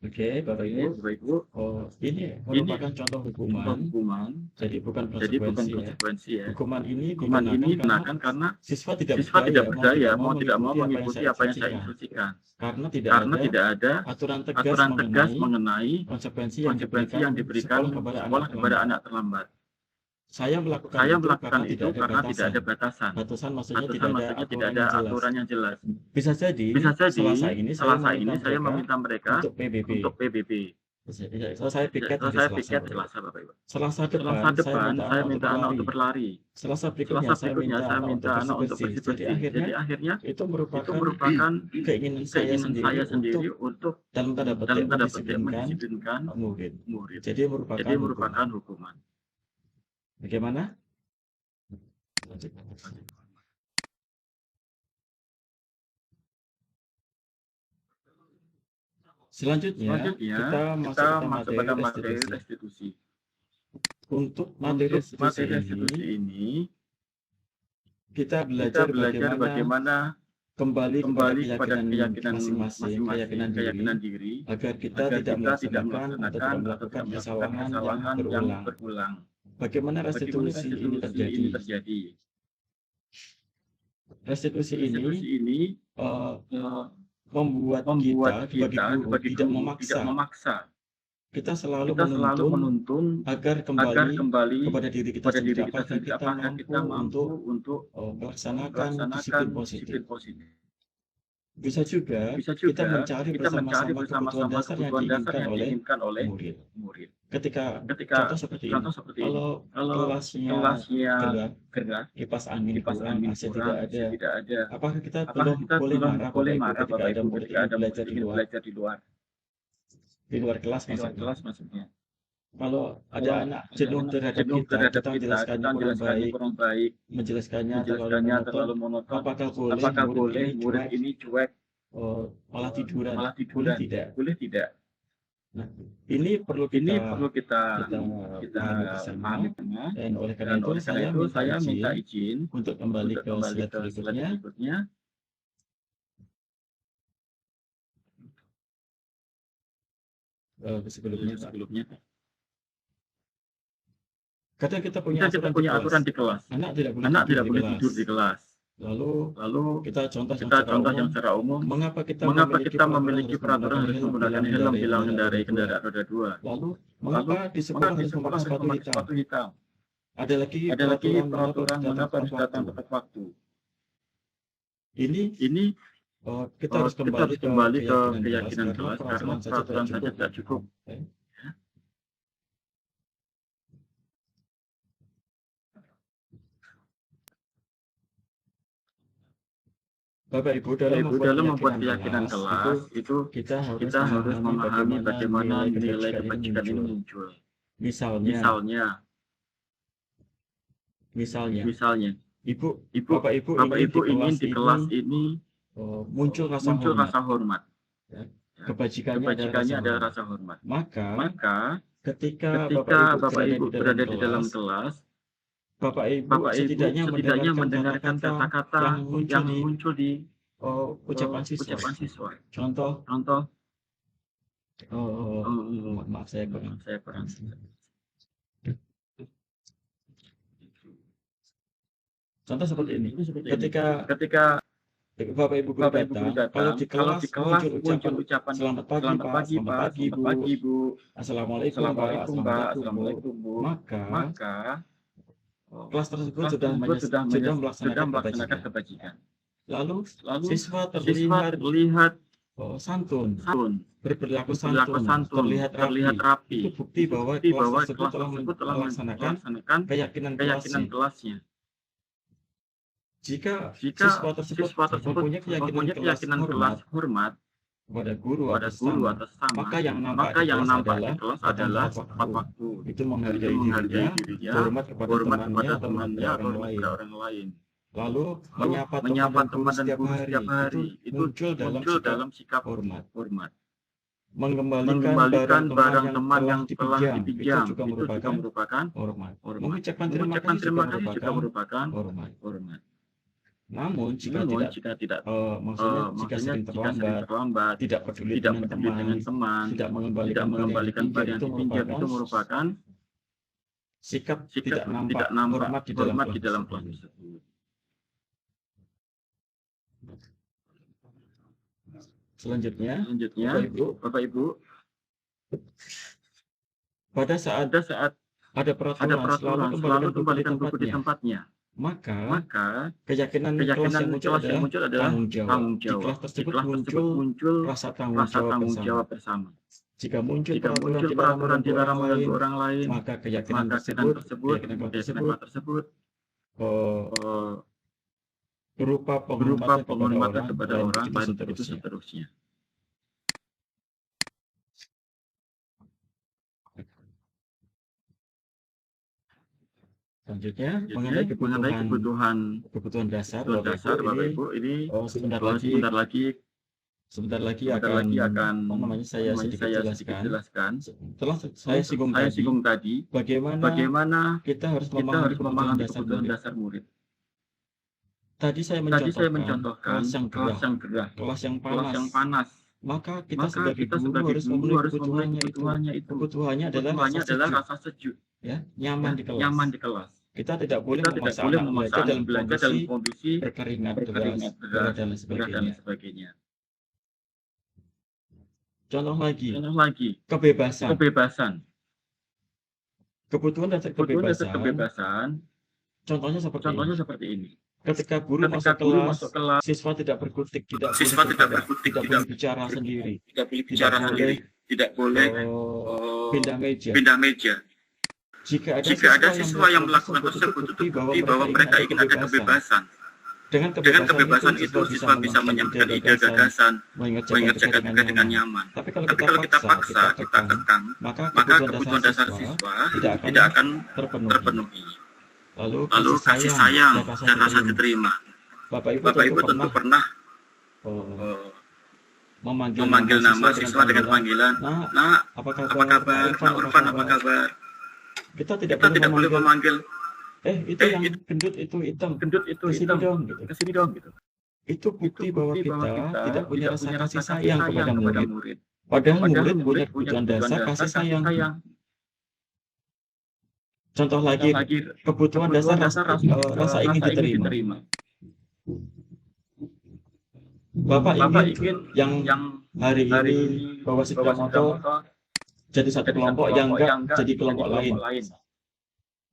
Speaker 2: Oke, Bapak Ibu. Oh, ini merupakan contoh hukuman. Jadi bukan konsekuensi ya. Hukuman ini dikenakan karena siswa tidak berdaya mau tidak mau mengikuti apa yang saya instruksikan. Karena tidak ada aturan tegas mengenai konsekuensi yang diberikan sekolah kepada anak terlambat. Saya melakukan itu karena tidak ada batasan. Batasan maksudnya tidak ada aturan yang jelas. Bisa jadi Selasa ini saya meminta mereka untuk PBB. Saya piket Selasa Bapak Ibu. Selasa depan saya minta anak untuk berlari. Selasa berikutnya saya minta anak untuk bersih-bersih. Jadi akhirnya itu merupakan keinginan saya sendiri untuk dalam tanda petik mendisiplinkan murid. Jadi merupakan hukuman. Bagaimana? Selanjutnya kita masuk pada materi restitusi. Untuk materi restitusi ini kita belajar bagaimana kembali kepada keyakinan masing-masing, keyakinan diri, agar kita tidak melaksanakan atau melakukan kesalahan yang berulang. Bagaimana restitusi ini terjadi? Restitusi ini membuat kita bagi guru tidak memaksa. Kita selalu menuntun agar kembali kepada diri kita sendiri apakah kita mampu untuk melaksanakan disiplin positif. Bisa juga kita mencari bersama-sama kebutuhan dasar yang diinginkan oleh murid. Ketika contoh seperti ini, kalau kelasnya gerak, kipas angin kurang, AC tidak ada, apakah kita belum boleh marah ketika ada murid ingin belajar di luar kelas maksudnya. Kalau ada anak jenuh terhadap kita menjelaskannya kurang baik, menjelaskannya terlalu monoton, apakah boleh murid ini cuek, malah tiduran? Boleh tidak? Nah, ini perlu kita pahami, dan oleh karena itu saya minta izin untuk kembali ke slide berikutnya. Sebelumnya. Kadang kita punya aturan di kelas. Anak tidak boleh tidur di kelas. Lalu kita contoh yang secara umum, mengapa kita memiliki peraturan harus menggunakan helm bila mengendarai kendaraan roda 2? Lalu mengapa di sekolah harus memakai sepatu hitam? Ada lagi peraturan mengapa harus datang tepat waktu. Ini kita harus kembali ke keyakinan kelas karena peraturan saja tidak cukup. Bapak Ibu, dalam membuat keyakinan kelas itu kita harus memahami bagaimana nilai kebajikan ini muncul. Misalnya, Bapak Ibu ingin di kelas ini muncul rasa hormat. Kebajikannya adalah rasa hormat. Maka ketika Bapak Ibu berada di dalam kelas, Bapak Ibu setidaknya mendengarkan kata-kata yang muncul di ucapan siswa. Contoh. Maaf saya kurang. Contoh seperti ini. Ketika Bapak Ibu datang, kalau di kelas muncul ucapan selamat pagi Bu, Assalamualaikum Bu, maka kelas tersebut sudah melaksanakan kebajikan. Lalu siswa terlihat santun, berperilaku santun, terlihat rapi. Itu bukti bahwa kelas tersebut telah melaksanakan keyakinan kelasnya. Jika siswa tersebut mempunyai keyakinan kelas hormat kepada guru atas sama, maka yang nampak di kelas adalah tepat waktu. Itu menghargai dirinya, hormat kepada temannya atau orang lain. Lalu menyapa teman dan guru setiap hari itu muncul dalam sikap hormat. Mengembalikan barang teman yang telah dipinjam itu juga merupakan hormat. Mengucapkan terima kasih juga merupakan hormat. Namun jika tidak jika sering terlambat, tidak peduli dengan teman, tidak mengembalikan barang yang dipinjam itu merupakan sikap tidak nampak hormat di dalam kelas tersebut. Selanjutnya, Bapak Ibu, pada saat ada peraturan selalu kembalikan buku di tempatnya. Maka keyakinan kelas yang muncul adalah tanggung jawab. Di kelas tersebut muncul rasa tanggung jawab bersama. Jika muncul peraturan dilarang mengganggu orang lain, maka keyakinan tersebut berupa penghormatan kepada orang dan itu seterusnya. Selanjutnya mengenai kebutuhan dasar Bapak Ibu, ini sebentar lagi akan saya sedikit jelaskan. Setelah saya singgung tadi bagaimana kita harus memahami kebutuhan dasar murid. Tadi saya mencontohkan kelas yang panas. Maka kita sebagai guru harus memenuhi kebutuhannya itu. Kebutuhannya adalah rasa sejuk. Ya, nyaman di kelas. Kita tidak boleh memaksa anak belajar dalam kondisi berkeringat, berdarah dan sebagainya. Contoh lagi, kebebasan. Kebutuhan dasar kebebasan. Contohnya seperti ini. Ketika guru masuk kelas, siswa tidak berkutik, tidak boleh bicara sendiri, tidak boleh pindah meja. Jika ada siswa yang melakukan tersebut, itu bukti bahwa mereka ingin ada kebebasan. Dengan kebebasan itu, siswa bisa menyampaikan ide gagasan, mengerjakan tugas dengan nyaman. Tapi kalau kita paksa, kita kekang, maka kebutuhan dasar siswa tidak akan terpenuhi. Lalu kasih sayang dan rasa diterima. Bapak Ibu tentu pernah memanggil nama siswa dengan panggilan, "Nak, apa kabar? Nak Urfan, apa kabar?" Kita tidak boleh memanggil, itu yang gendut itu hitam, kesini dong gitu. Itu bukti bahwa kita tidak punya rasa kasih sayang kepada murid. Padahal murid punya kebutuhan dasar kasih sayang. Contoh lagi, kebutuhan dasar rasa ingin diterima. Bapak ingin yang hari ini bawa sepeda motor jadi satu kelompok, yang enggak jadi kelompok lain.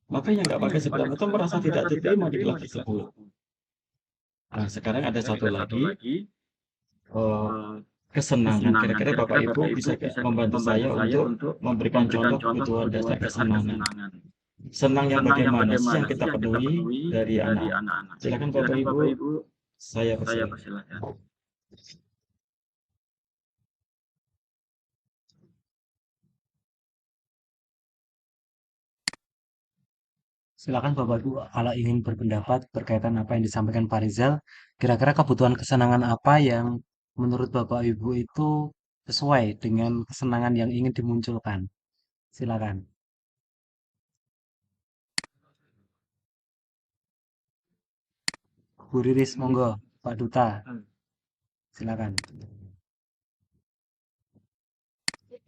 Speaker 2: Maka yang enggak pakai sepeda motor merasa tidak diterima di kelas tersebut. Nah, sekarang ada satu lagi kesenangan. Kira-kira Bapak Ibu bisa membantu saya untuk memberikan contoh kebutuhan dasar kesenangan. Senang yang bagaimana sih yang kita penuhi dari anak-anak? Silakan Bapak Ibu, saya persilakan.
Speaker 1: Silakan Bapak Ibu kalau ingin berpendapat berkaitan apa yang disampaikan Pak Rizal, kira-kira kebutuhan kesenangan apa yang menurut Bapak Ibu itu sesuai dengan kesenangan yang ingin dimunculkan? Silakan. Bu Riris, monggo. Pak Duta, silakan.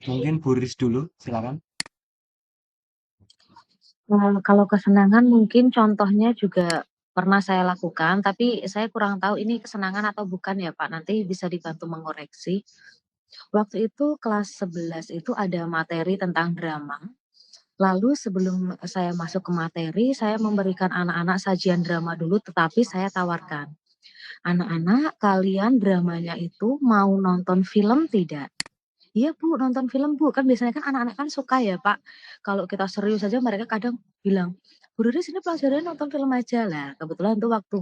Speaker 1: Mungkin Bu Riris dulu, silakan.
Speaker 6: Kalau kesenangan mungkin contohnya juga pernah saya lakukan, tapi saya kurang tahu ini kesenangan atau bukan ya Pak, nanti bisa dibantu mengoreksi. Waktu itu kelas 11 itu ada materi tentang drama. Lalu sebelum saya masuk ke materi, saya memberikan anak-anak sajian drama dulu, tetapi saya tawarkan, "Anak-anak, kalian dramanya itu mau nonton film tidak?" "Iya Bu, nonton film Bu." Kan biasanya kan anak-anak kan suka ya Pak, kalau kita serius saja mereka kadang bilang, "Bu Riris ini pelajarannya nonton film aja." Lah kebetulan itu waktu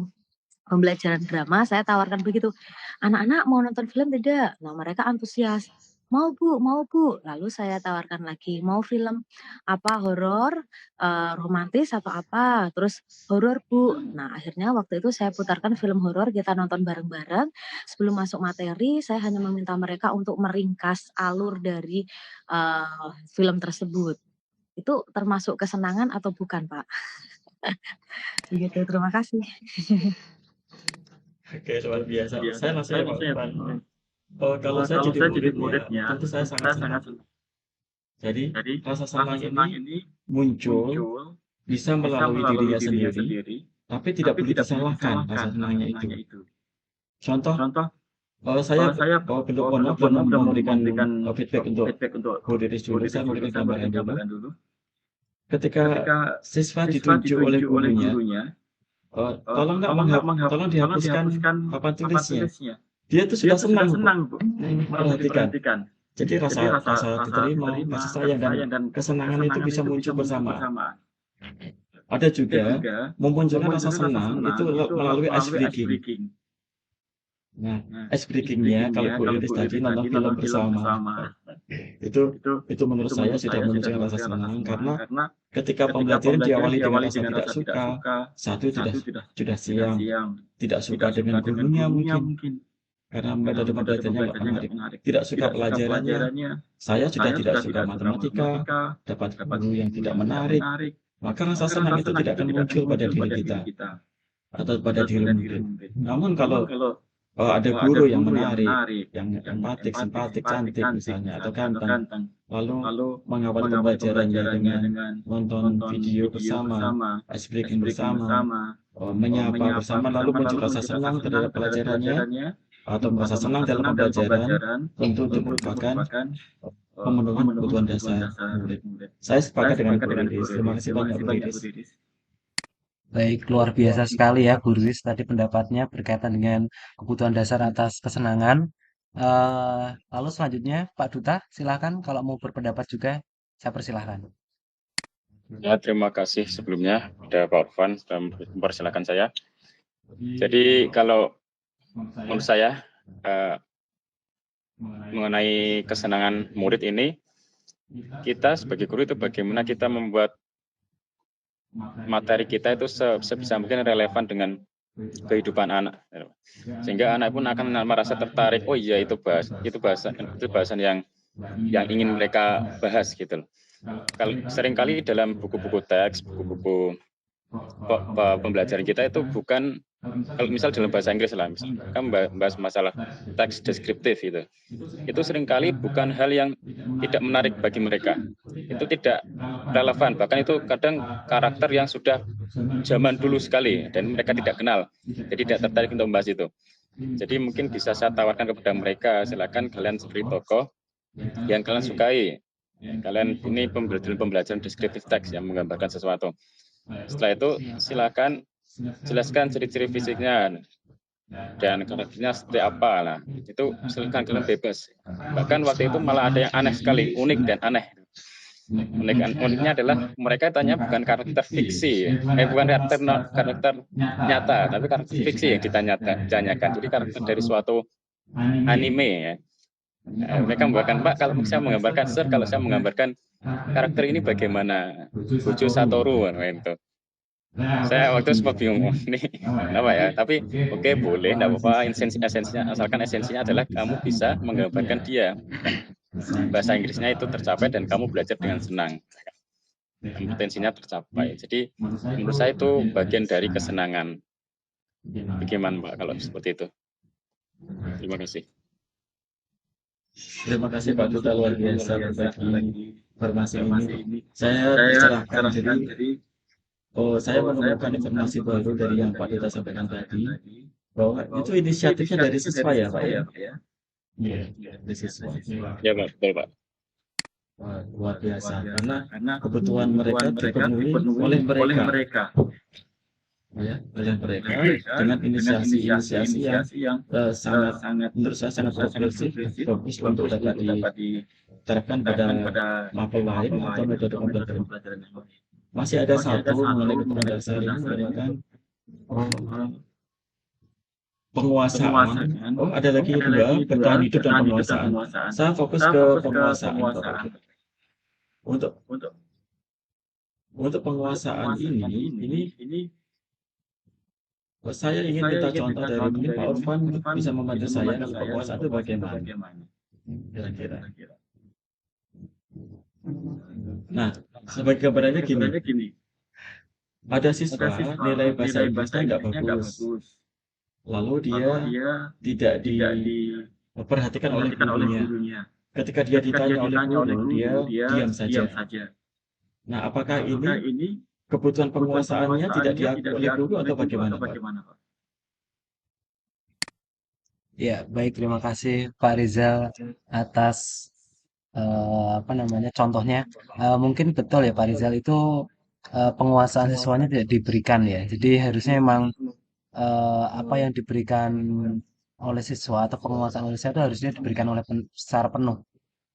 Speaker 6: pembelajaran drama, saya tawarkan begitu, "Anak-anak mau nonton film tidak?" Nah, mereka antusias, "Mau Bu, mau Bu." Lalu saya tawarkan lagi, "Mau film apa, horor, romantis atau apa?" Terus, "Horor Bu." Nah, akhirnya waktu itu saya putarkan film horor, kita nonton bareng-bareng. Sebelum masuk materi, saya hanya meminta mereka untuk meringkas alur dari, film tersebut. Itu termasuk kesenangan atau bukan, Pak? Begitu, terima kasih.
Speaker 2: Oke, luar biasa. Saya langsung ya Pak Irfan. Kalau saya jadi muridnya, tentu saya sangat senang. Jadi rasa senang ini muncul bisa melalui dirinya sendiri, tapi tidak boleh disalahkan rasa senangnya itu. Contoh, saya bentuk pondok belum memberikan feedback untuk Bu Riris dulu, saya memberikan gambaran dulu. Ketika siswa ditunjuk oleh gurunya, tolong dihapuskan papan tulisnya. Dia itu sudah senang, Bu. Perhatikan. Jadi rasa diterima, kasih sayang dan kesenangan itu bisa muncul bersamaan. Ada juga memunculkan rasa senang itu melalui ice breaking. Nah, ice breakingnya kalau Bu Riris tadi nonton film bersama, itu menurut saya sudah menunjukkan rasa senang, karena ketika pembelajaran diawali dengan rasa tidak suka, satu sudah siang, tidak suka dengan gurunya mungkin, karena metode pembelajarannya nggak menarik, tidak suka pelajarannya, saya sudah tidak suka matematika, dapat guru yang tidak menarik, maka rasa senang itu tidak akan muncul pada diri kita atau pada diri murid. Namun kalau ada guru yang menarik, yang empatik, simpatik, cantik misalnya, atau ganteng, lalu mengawali pembelajarannya dengan nonton video bersama, ice breaking bersama, menyapa bersama, lalu muncul rasa senang terhadap pelajarannya, atau merasa senang dalam pembelajaran, tentu itu merupakan pemenuhan kebutuhan dasar murid. Saya sepakat dengan Bu Riris. Terima kasih banyak Bu Riris.
Speaker 1: Baik, luar biasa sekali ya Bu Riris tadi pendapatnya berkaitan dengan kebutuhan dasar atas kesenangan. Lalu selanjutnya Pak Duta, silakan kalau mau berpendapat juga, saya persilahkan.
Speaker 5: Ya, terima kasih sebelumnya ada Pak Irfan sudah mempersilahkan saya. Jadi kalau menurut saya mengenai kesenangan murid ini, kita sebagai guru itu bagaimana kita membuat materi kita itu sebisa mungkin relevan dengan kehidupan anak, sehingga anak pun akan merasa tertarik. Oh iya, itu bahasan yang ingin mereka bahas gitu. Seringkali dalam buku-buku teks, buku-buku pembelajaran kita itu bukan, kalau misal dalam bahasa Inggris lah, kan membahas masalah teks deskriptif itu seringkali bukan hal yang tidak menarik bagi mereka, itu tidak relevan, bahkan itu kadang karakter yang sudah zaman dulu sekali dan mereka tidak kenal, jadi tidak tertarik untuk membahas itu. Jadi mungkin bisa saya tawarkan kepada mereka, silakan kalian cari tokoh yang kalian sukai, kalian ini pembelajaran deskriptif teks yang menggambarkan sesuatu. Setelah itu silakan jelaskan ciri-ciri fisiknya dan karakternya seperti apa lah. Itu silakan kalian bebas. Bahkan waktu itu malah ada yang aneh sekali, unik dan aneh. Uniknya adalah mereka tanya bukan karakter fiksi, bukan karakter nyata, tapi karakter fiksi yang ditanyakan. Jadi karakter dari suatu anime ya. Mereka membawakan, Pak, kalau saya menggambarkan, Sir, kalau saya menggambarkan karakter ini bagaimana? Gojo Satoru itu. Saya waktu itu sempat bingung, ini kenapa ya? Tapi oke, boleh, tidak apa-apa. Esensinya, asalkan esensinya adalah kamu bisa menggambarkan dia. Bahasa Inggrisnya itu tercapai dan kamu belajar dengan senang. Potensinya tercapai. Jadi menurut saya itu bagian dari kesenangan. Bagaimana Pak kalau seperti itu? Terima kasih.
Speaker 2: Terima kasih Pak Duta, luar biasa berbagi informasi ini. Saya dicerahkan, jadi saya menemukan informasi baru dari yang Pak Duta sampaikan tadi, bahwa itu inisiatifnya dari siswa ya Pak ya? Iya, dari siswa.
Speaker 5: Ya Pak, betul Pak.
Speaker 2: Luar biasa, karena kebutuhan mereka dipenuhi oleh mereka. Ya, oleh mereka dengan inisiasi yang sangat menurut saya sangat progresif, bagus untuk dapat diterapkan pada level lain atau metode pembelajaran. Masih ada satu mengenai kebutuhan dasar ini merupakan penguasaan. Oh, ada lagi dua, bertahan hidup dan penguasaan. Saya fokus ke penguasaan, Bapak Ibu. Untuk penguasaan ini saya ingin minta contoh dari mungkin Pak Irfan bisa membantu saya kalau penguasaan itu bagaimana kira-kira. Nah, sebagai gambarannya gini. Ada siswa nilai bahasa Inggrisnya nggak bagus. Lalu dia tidak diperhatikan oleh gurunya. Ketika dia ditanya oleh guru, dia diam saja. Nah, apakah ini kebutuhan penguasaannya tidak diakui oleh guru atau bagaimana, Pak?
Speaker 1: Ya, baik, terima kasih Pak Rizal atas contohnya. Mungkin betul ya Pak Rizal itu penguasaan siswanya tidak diberikan ya. Jadi harusnya memang apa yang diberikan oleh siswa atau penguasaan oleh siswa itu harusnya diberikan oleh secara penuh.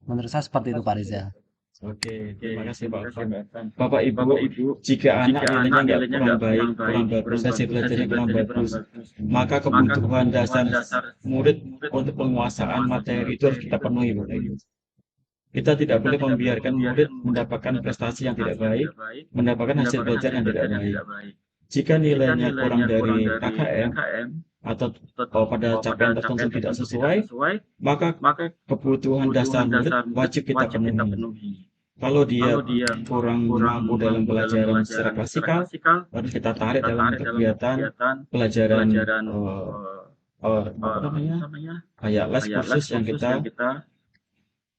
Speaker 1: Menurut saya seperti itu Pak Rizal.
Speaker 2: Oke, terima kasih Pak Irfan. Bapak Ibu, jika anak nilainya nggak kurang baik, prestasi belajarnya kurang bagus, maka kebutuhan dasar murid untuk penguasaan materi itu harus kita penuhi, Bapak Ibu. Kita tidak boleh membiarkan murid mendapatkan prestasi yang tidak baik, mendapatkan hasil belajar yang tidak baik. Jika nilainya kurang dari KKM atau pada capaian tertentu tidak sesuai, maka kebutuhan dasar murid wajib kita penuhi. Kalau dia kurang mampu dalam pelajaran secara klasikal, harus kita tarik dalam kegiatan pelajaran kayak les kursus yang kita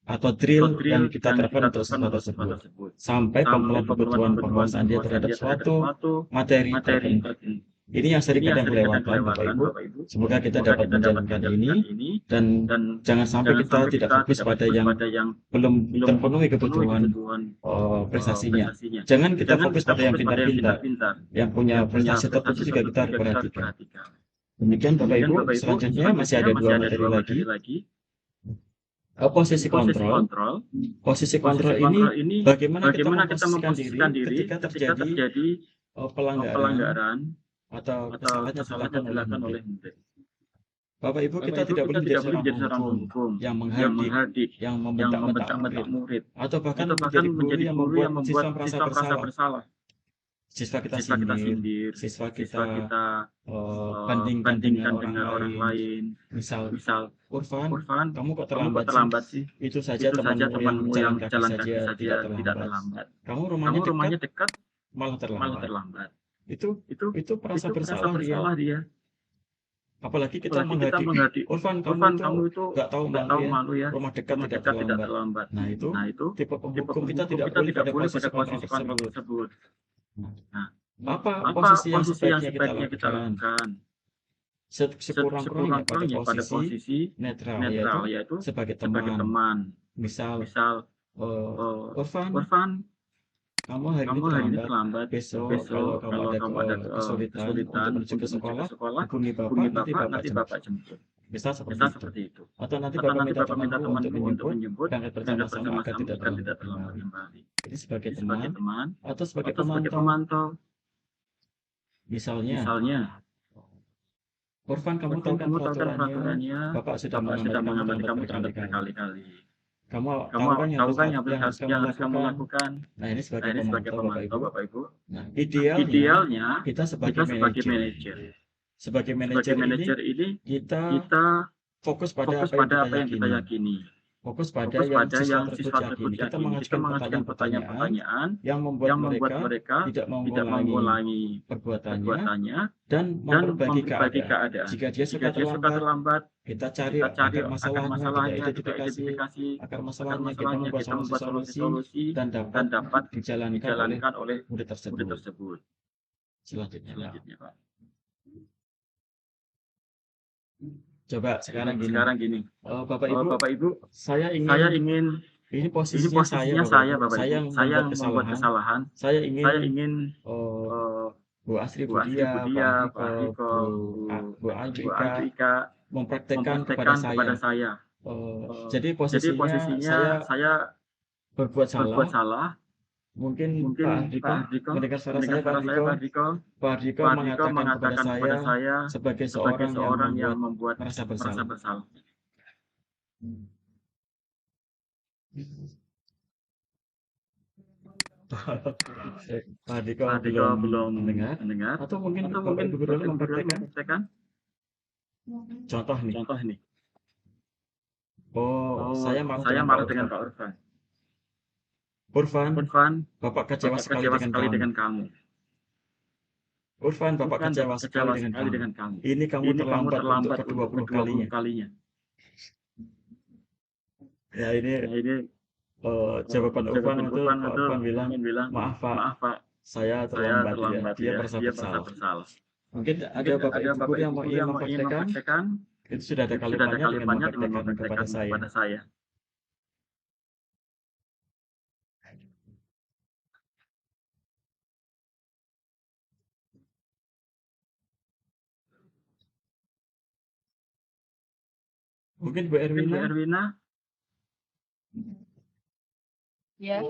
Speaker 2: atau drill yang kita terapkan untuk siswa tersebut sampai pemenuhan kebutuhan penguasaan dia terhadap suatu materi tertentu. Ini yang sering kadang kelewatan Bapak Ibu. Semoga kita dapat menjalankan ini dan jangan sampai kita tidak fokus pada yang belum terpenuhi kebutuhan prestasinya. Jangan kita fokus pada yang pintar-pintar, yang punya prestasi tertentu juga kita harus perhatikan. Demikian Bapak Ibu, selanjutnya masih ada dua materi lagi. Posisi kontrol. Posisi kontrol ini bagaimana kita memposisikan diri ketika terjadi pelanggaran atau kesalahan yang dilakukan oleh murid. Bapak Ibu, kita tidak boleh menjadi seorang hukum yang menghardik, yang membentak-bentak murid, atau bahkan menjadi guru yang membuat siswa merasa bersalah. Siswa kita sindir, siswa kita bandingkan dengan orang lain. Misal, Irfan, kamu kok terlambat sih? Itu saja temanmu yang jalan kaki saja tidak terlambat. Kamu rumahnya dekat, malah terlambat. Itu merasa bersalah dia. Apalagi kita menghadapi Irfan, kamu itu nggak tahu malu ya, rumah dekat tidak terlambat. Nah itu tipe penghukum kita tidak boleh pada posisi kontrol tersebut. Nah, apa posisi yang sebaiknya kita lakukan? Sekurang-kurangnya pada posisi netral, yaitu sebagai teman. Misal, Irfan, kamu hari ini terlambat. Besok kalau kamu ada kesulitan untuk menuju ke sekolah, hubungi Bapak, nanti Bapak jemput. Bisa seperti itu. Atau nanti Bapak minta temanmu untuk menjemput dan bersama-sama agar tidak terlambat kembali. Jadi sebagai teman atau sebagai pemantau. Misalnya, Irfan, kamu tahu kan peraturannya, Bapak sudah mengamati berkali-kali. Kamu tahu kan yang harus kamu lakukan. Nah, ini sebagai pemantau Bapak Ibu. Nah, idealnya kita sebagai manajer. Sebagai manajer ini kita fokus pada apa yang kita yakini. Fokus pada yang siswa tersebut yakini. Kita mengajukan pertanyaan yang membuat mereka tidak mengulangi perbuatannya dan memperbaiki keadaan. Jika dia suka terlambat, kita cari akar masalahnya, kita identifikasi akar masalahnya, kita membuat solusi dan dapat dijalankan oleh murid tersebut. Selanjutnya Pak. Coba sekarang gini. Bapak Ibu, saya ingin ini posisinya saya Bapak Ibu. Saya membuat kesalahan. Saya ingin Bu Asri Budia, Pak Riko, Bu Andrika mempraktekkan kepada saya. Jadi posisinya saya berbuat salah. Mungkin Pak Hardiko mendengar suara saya, Pak Hardiko. Pak Hardiko mengatakan kepada saya sebagai seorang yang membuat merasa bersalah. Pak Hardiko belum mendengar, atau mungkin Bapak Ibu Guru mempraktekkan. Contoh nih. Saya marah dengan Pak Urfan. Urfan, Bapak kecewa sekali dengan kamu. Urfan, Bapak kecewa sekali dengan kamu. Ini kamu terlambat untuk ke-20 kalinya. Ya ini jawaban Urfan itu Pak Urfan bilang, maaf Pak, saya terlambat. Dia merasa bersalah. Mungkin ada Bapak Ibu Guru yang mau mempraktekkan. Itu sudah ada kalimatnya dengan mempraktekkan kepada saya. Mungkin Bu Erwina.
Speaker 4: Ya.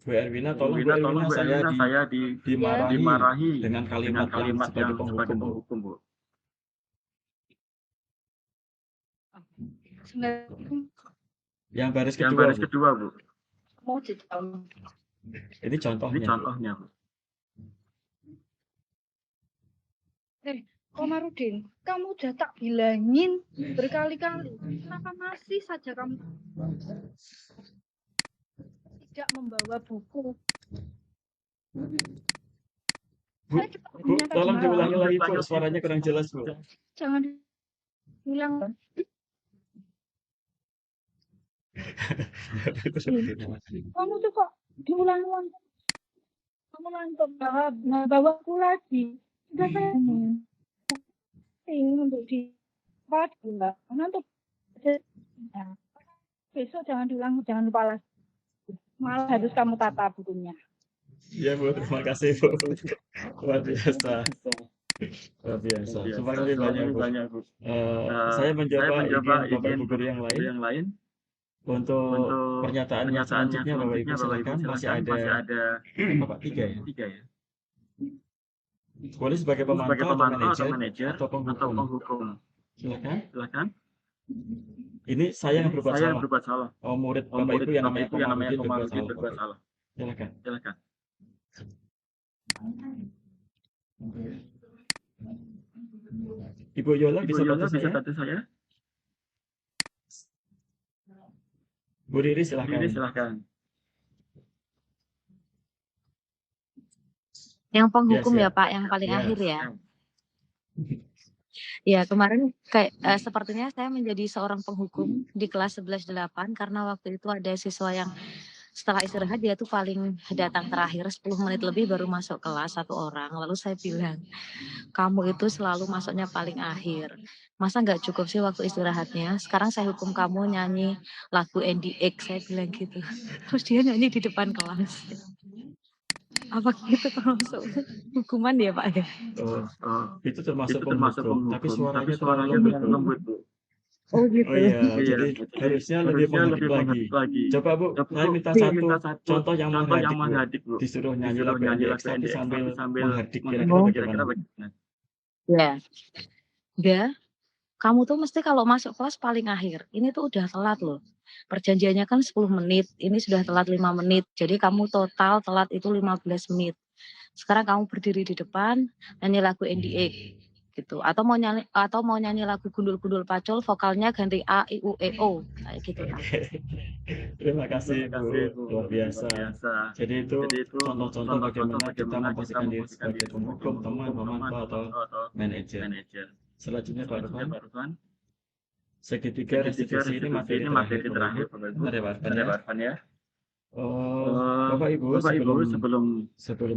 Speaker 2: Bu Erwina, tolong Bu Erwina, saya dimarahi dengan kalimat yang sebagai penghukum, Bu. Yang baris kedua, Bu.
Speaker 4: Mau dicontoh.
Speaker 2: Ini contohnya, Bu.
Speaker 4: Komarudin, kamu udah tak bilangin berkali-kali, kenapa masih saja kamu tidak membawa buku?
Speaker 2: Bu, tolong diulangi lagi, Bu. Suaranya kurang jelas, Bu.
Speaker 4: Jangan bilang. Kamu tuh kok diulang-ulang. Kamu ngantuk bawa buku lagi. Sudah saya untuk dibuat enggak. Ngantuk. Besok jangan diulang, jangan lupa lagi. Malah harus kamu tata bukunya.
Speaker 2: Iya, Bu, terima kasih, Bu. Luar biasa. Terima kasih banyak, Bu. Saya mencoba Bapak Ibu Guru yang lain. Untuk pernyataan selanjutnya, Bapak Ibu silakan. Masih ada Bapak 3 ya. Boleh sebagai pemantau atau manajer atau penghukum. Silakan. Ini saya yang berbuat salah. Murid Bapak Ibu yang namanya Komarudin berbuat salah. Silakan. Ibu Yola bisa bantu saya? Bu Riri silakan.
Speaker 6: Yang penghukum ya Pak, yang paling akhir ya. Ya kemarin sepertinya saya menjadi seorang penghukum di kelas 11-8 karena waktu itu ada siswa yang setelah istirahat dia tuh paling datang terakhir 10 menit lebih baru masuk kelas satu orang. Lalu saya bilang, kamu itu selalu masuknya paling akhir. Masa nggak cukup sih waktu istirahatnya? Sekarang saya hukum kamu nyanyi lagu NDX, saya bilang gitu. Terus dia nyanyi di depan kelas. Apa itu termasuk hukuman ya Pak ya?
Speaker 2: Itu termasuk penghukum, tapi suaranya terlalu lembut, Bu.
Speaker 6: Oh gitu.
Speaker 2: Oh iya, jadi harusnya lebih menghadik lagi. Coba Bu, saya minta satu contoh yang menghadik, Bu. Disuruh nyanyi lagu NDX tapi sambil menghadik, kira-kira bagaimana?
Speaker 6: Ya, kamu tuh mesti kalau masuk kelas paling akhir. Ini tuh udah telat loh. Perjanjiannya kan 10 menit, ini sudah telat 5 menit. Jadi kamu total telat itu 15 menit. Sekarang kamu berdiri di depan, nyanyi lagu NDX gitu. Atau mau nyanyi lagu Gundul-Gundul Pacul, vokalnya ganti A, I, U, E, O kayak gitu.
Speaker 2: Terima kasih Bu, luar biasa. Jadi itu contoh-contoh bagaimana kita memposisikan diri sebagai penghukum, teman, pemantau atau manajer. Selanjutnya Pak Irfan. Segitiga restitusi ini materi terakhir. Benar ya Pak Irfan ya? Bapak Ibu, sebelum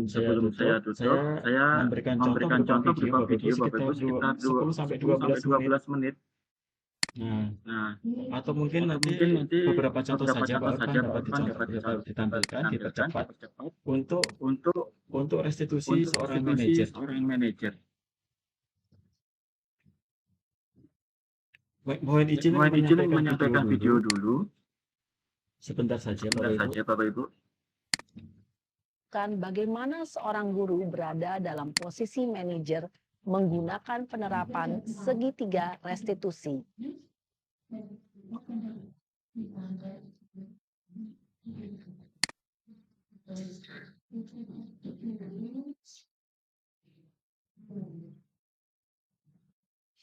Speaker 2: saya tutup, saya memberikan contoh berupa video sekitar 10-12 menit. Nah, atau mungkin nanti beberapa contoh saja Pak Irfan dapat ditampilkan, dipercepat untuk restitusi seorang manajer. Mohon izin menyampaikan video dulu. Sebentar saja Bapak Ibu.
Speaker 6: menunjukkan bagaimana seorang guru berada dalam posisi manajer menggunakan penerapan segitiga restitusi.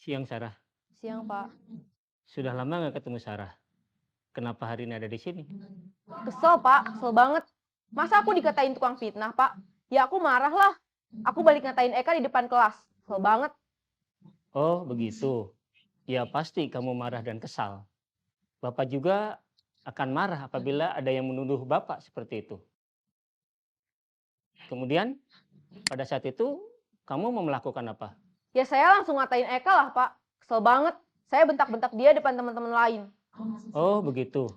Speaker 7: Siang, Sarah.
Speaker 8: Siang, Pak.
Speaker 7: Sudah lama nggak ketemu Sarah. Kenapa hari ini ada di sini?
Speaker 8: Kesel, Pak. Kesel banget. Masa aku dikatain tukang fitnah, Pak? Ya aku marah lah. Aku balik ngatain Eka di depan kelas. Kesel banget.
Speaker 7: Oh, begitu. Ya pasti kamu marah dan kesal. Bapak juga akan marah apabila ada yang menuduh Bapak seperti itu. Kemudian, pada saat itu, kamu mau melakukan apa?
Speaker 8: Ya saya langsung ngatain Eka lah, Pak. Kesel banget. Saya bentak-bentak dia depan teman-teman lain.
Speaker 7: Oh, begitu.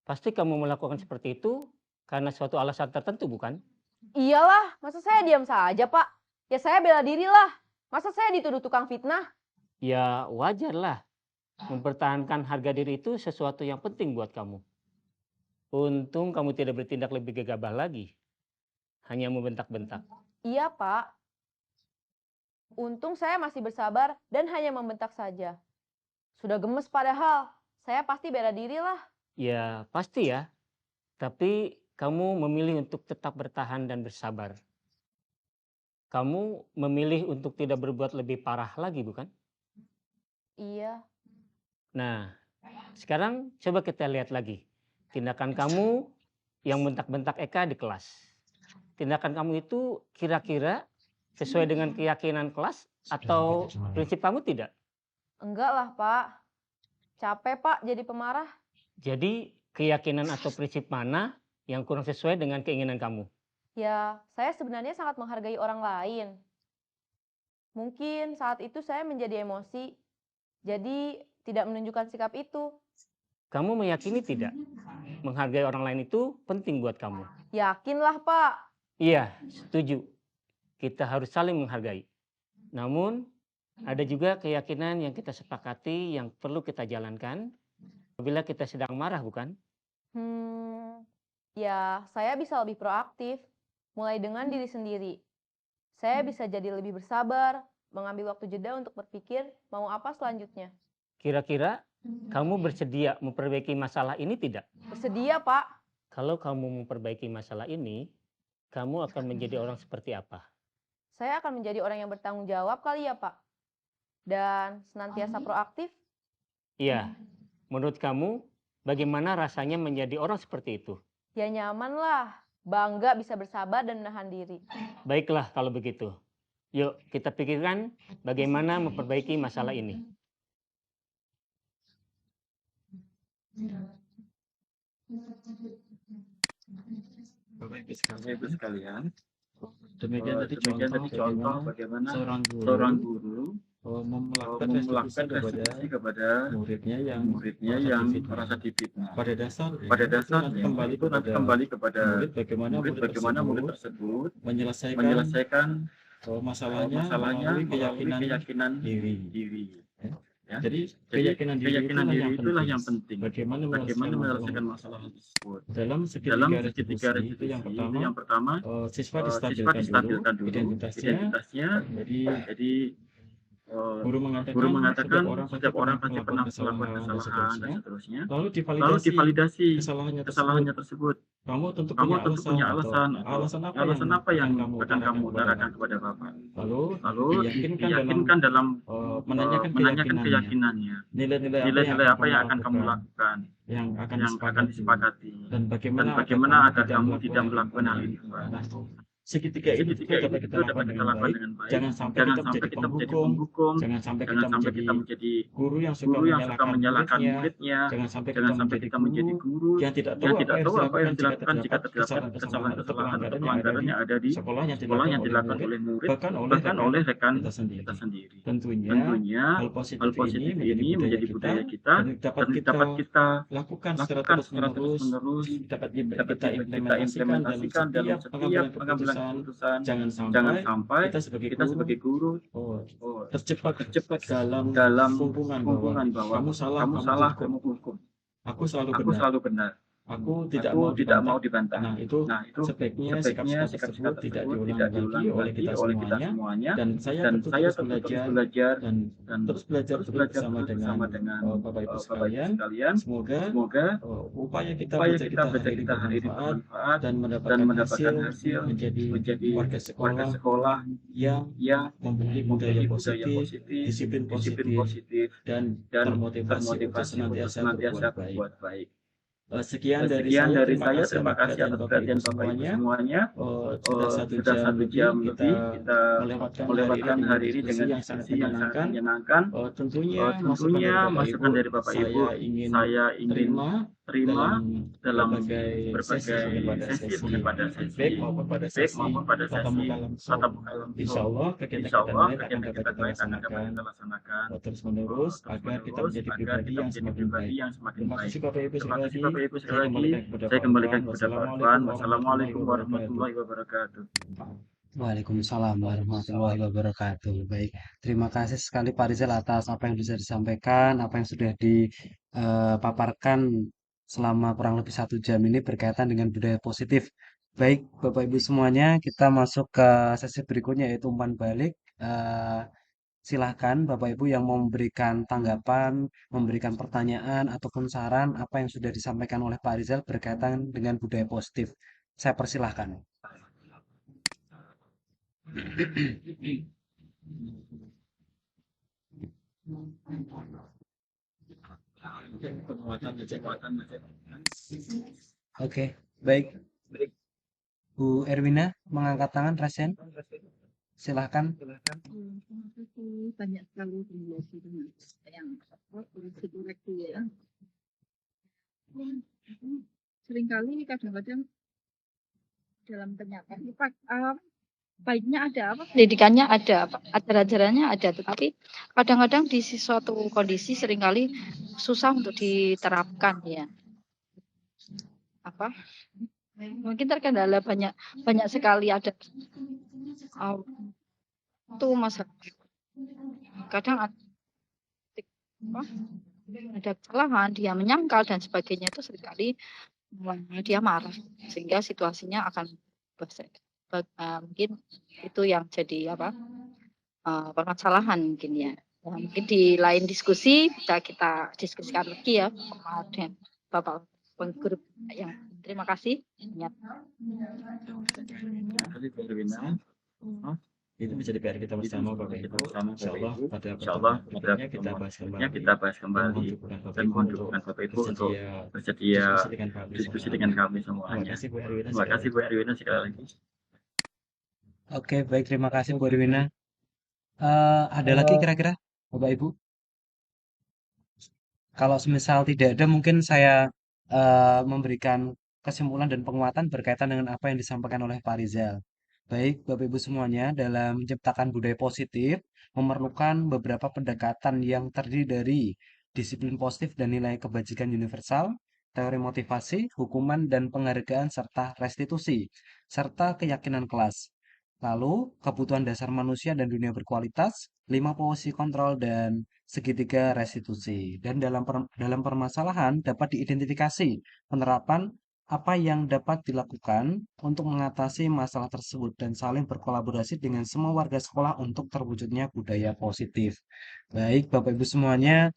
Speaker 7: Pasti kamu melakukan seperti itu karena suatu alasan tertentu, bukan?
Speaker 8: Iyalah, masa saya diam saja, Pak? Ya saya bela diri lah. Masa saya dituduh tukang fitnah?
Speaker 7: Ya, wajar lah. Mempertahankan harga diri itu sesuatu yang penting buat kamu. Untung kamu tidak bertindak lebih gegabah lagi. Hanya membentak-bentak.
Speaker 8: Iya, Pak. Untung saya masih bersabar dan hanya membentak saja. Sudah gemes padahal. Saya pasti bela diri lah.
Speaker 7: Ya, pasti ya. Tapi kamu memilih untuk tetap bertahan dan bersabar. Kamu memilih untuk tidak berbuat lebih parah lagi, bukan?
Speaker 8: Iya.
Speaker 7: Nah, sekarang coba kita lihat lagi. Tindakan kamu yang bentak-bentak Eka di kelas. Tindakan kamu itu kira-kira sesuai dengan keyakinan kelas atau prinsip kamu tidak?
Speaker 8: Enggak lah, Pak. Capek, Pak, jadi pemarah.
Speaker 7: Jadi keyakinan atau prinsip mana yang kurang sesuai dengan keinginan kamu?
Speaker 8: Ya, saya sebenarnya sangat menghargai orang lain. Mungkin saat itu saya menjadi emosi, jadi tidak menunjukkan sikap itu.
Speaker 7: Kamu meyakini tidak? Menghargai orang lain itu penting buat kamu.
Speaker 8: Yakinlah, Pak.
Speaker 7: Iya, setuju. Kita harus saling menghargai. Namun, ada juga keyakinan yang kita sepakati yang perlu kita jalankan apabila kita sedang marah, bukan?
Speaker 8: Ya, saya bisa lebih proaktif, mulai dengan diri sendiri. Saya bisa jadi lebih bersabar, mengambil waktu jeda untuk berpikir mau apa selanjutnya.
Speaker 7: Kira-kira kamu bersedia memperbaiki masalah ini tidak?
Speaker 8: Bersedia, Pak.
Speaker 7: Kalau kamu memperbaiki masalah ini, kamu akan menjadi orang seperti apa?
Speaker 8: Saya akan menjadi orang yang bertanggung jawab kali ya, Pak. Dan senantiasa proaktif.
Speaker 7: Iya. Menurut kamu, bagaimana rasanya menjadi orang seperti itu?
Speaker 8: Ya nyaman lah. Bangga bisa bersabar dan menahan diri.
Speaker 7: Baiklah kalau begitu. Yuk kita pikirkan bagaimana memperbaiki masalah ini.
Speaker 2: Bapak Ibu sekalian, demikian tadi contoh bagaimana seorang guru melakukan restitusi kepada muridnya yang merasa difitnah. Pada dasarnya kembali kepada bagaimana murid tersebut menyelesaikan masalahnya melalui keyakinan diri. Ya. Jadi keyakinan diri itulah yang penting. Bagaimana menyelesaikan masalah tersebut. Dalam segitiga restitusi itu yang pertama siswa distabilkan dulu identitasnya. Jadi guru mengatakan setiap orang pasti pernah melakukan kesalahan dan seterusnya. Lalu divalidasi kesalahannya tersebut. Kamu tentu punya alasan apa yang akan kamu utarakan kepada Bapak. Lalu diyakinkan dalam menanyakan keyakinannya. Nilai-nilai apa yang akan kamu lakukan, yang akan disepakati, dan bagaimana agar kamu tidak melakukan hal ini. Segitiga itu dapat kita lakukan dengan baik. Jangan sampai kita menjadi penghukum. Jangan sampai kita menjadi guru yang suka menyalahkan muridnya. Jangan sampai kita menjadi guru yang tidak tahu apa yang dilakukan jika terdapat kesalahan atau pelanggaran yang ada di sekolah yang dilakukan oleh murid, bahkan oleh rekan kita sendiri. Tentunya hal positif ini menjadi budaya kita dan dapat kita lakukan secara terus-menerus, dapat kita implementasikan dalam setiap pengambilan keputusan. Jangan sampai kita sebagai guru terjebak dalam hubungan bahwa kamu salah, kamu hukum. Aku selalu benar. Aku
Speaker 3: Aku tidak mau dibantah.
Speaker 2: Nah, itu sebaiknya sikap-sikap tersebut tidak diulang lagi oleh kita semuanya, dan saya tetap terus belajar dan terus belajar bersama dengan Bapak Ibu sekalian. Semoga upaya kita belajar kita hari ini bermanfaat dan mendapatkan hasil menjadi warga sekolah yang memiliki budaya positif, disiplin positif, dan termotivasi untuk senantiasa berbuat baik. Sekian dari saya. Terima kasih atas perhatian Bapak Ibu semuanya. Sudah 1 jam lebih kita melewatkan hari ini dengan diskusi yang sangat menyenangkan. Tentunya masukan dari Bapak Ibu saya ingin terima dalam berbagai sesi, bukan pada sesi baik maupun pada sesi tatap muka. Insya Allah kegiatan lain akan dapat kita laksanakan terus menerus agar kita menjadi pribadi yang semakin baik. Terima kasih Bapak Ibu sekali lagi. Saya kembalikan kepada Pak Arfan. Wassalamualaikum warahmatullahi wabarakatuh.
Speaker 1: Waalaikumsalam warahmatullahi wabarakatuh. Baik, terima kasih sekali Pak Rizal atas apa yang bisa disampaikan, apa yang sudah dipaparkan selama kurang lebih 1 jam ini berkaitan dengan budaya positif. Baik, Bapak Ibu semuanya, kita masuk ke sesi berikutnya yaitu umpan balik. Silahkan Bapak Ibu yang mau memberikan tanggapan, memberikan pertanyaan ataupun saran apa yang sudah disampaikan oleh Pak Rizal berkaitan dengan budaya positif. Saya persilahkan. Oke, baik. Bu Erwina mengangkat tangan, Rasen. Silahkan.
Speaker 4: Terima kasih banyak sekali yang koreksi ya. Seringkali kadang-kadang dalam penyampaian baiknya ada apa, pendidikannya ada, ajaran-ajarannya ada, tetapi kadang-kadang di suatu kondisi seringkali susah untuk diterapkan ya. Mungkin terkendala banyak sekali ada itu masalah. Kadang ada kesalahan, dia menyangkal dan sebagainya, itu seringkali dia marah sehingga situasinya akan mungkin itu yang jadi permasalahan mungkin ya. Mungkin di lain diskusi bisa kita diskusikan lagi ya dengan Bapak pengguru yang terima kasih.
Speaker 2: Terima kasih Bu Erwina. Itu menjadi PR kita bersama Bapak Ibu. Insyaallah pada pertemuan kita bahas kembali dan mohon dukungan Bapak Ibu untuk bersedia diskusi dengan kami semuanya. Terima kasih Bu Erwina sekali lagi.
Speaker 1: Oke, baik, terima kasih Bu Erwina. Ada lagi kira-kira Bapak Ibu? Kalau semisal tidak ada, mungkin saya memberikan kesimpulan dan penguatan berkaitan dengan apa yang disampaikan oleh Pak Rizal. Baik, Bapak Ibu semuanya, dalam menciptakan budaya positif memerlukan beberapa pendekatan yang terdiri dari disiplin positif dan nilai kebajikan universal, teori motivasi, hukuman dan penghargaan serta restitusi, serta keyakinan kelas. Lalu, kebutuhan dasar manusia dan dunia berkualitas, 5 posisi kontrol dan segitiga restitusi. Dan dalam permasalahan dapat diidentifikasi penerapan apa yang dapat dilakukan untuk mengatasi masalah tersebut dan saling berkolaborasi dengan semua warga sekolah untuk terwujudnya budaya positif. Baik, Bapak Ibu semuanya,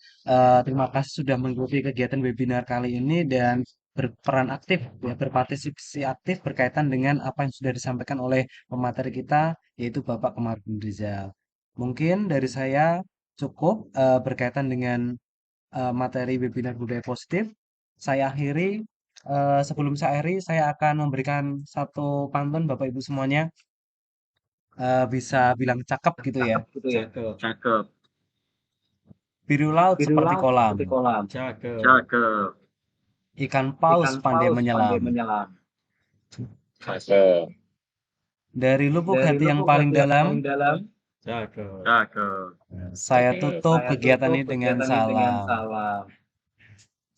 Speaker 1: terima kasih sudah mengikuti kegiatan webinar kali ini dan berperan aktif, ya, berpartisipasi aktif berkaitan dengan apa yang sudah disampaikan oleh pemateri kita, yaitu Bapak Komarudin Rizal. Mungkin dari saya cukup berkaitan dengan materi webinar budaya positif. Saya akhiri. Sebelum saya akhiri, saya akan memberikan satu pantun Bapak Ibu semuanya. Bisa bilang cakep gitu ya.
Speaker 2: Cakep.
Speaker 1: Biru laut seperti kolam.
Speaker 2: Cakep.
Speaker 1: Ikan paus pandai menyelam.
Speaker 5: Cakep.
Speaker 1: Dari lubuk hati yang paling dalam.
Speaker 2: Cakep.
Speaker 1: Saya tutup kegiatan ini dengan salam.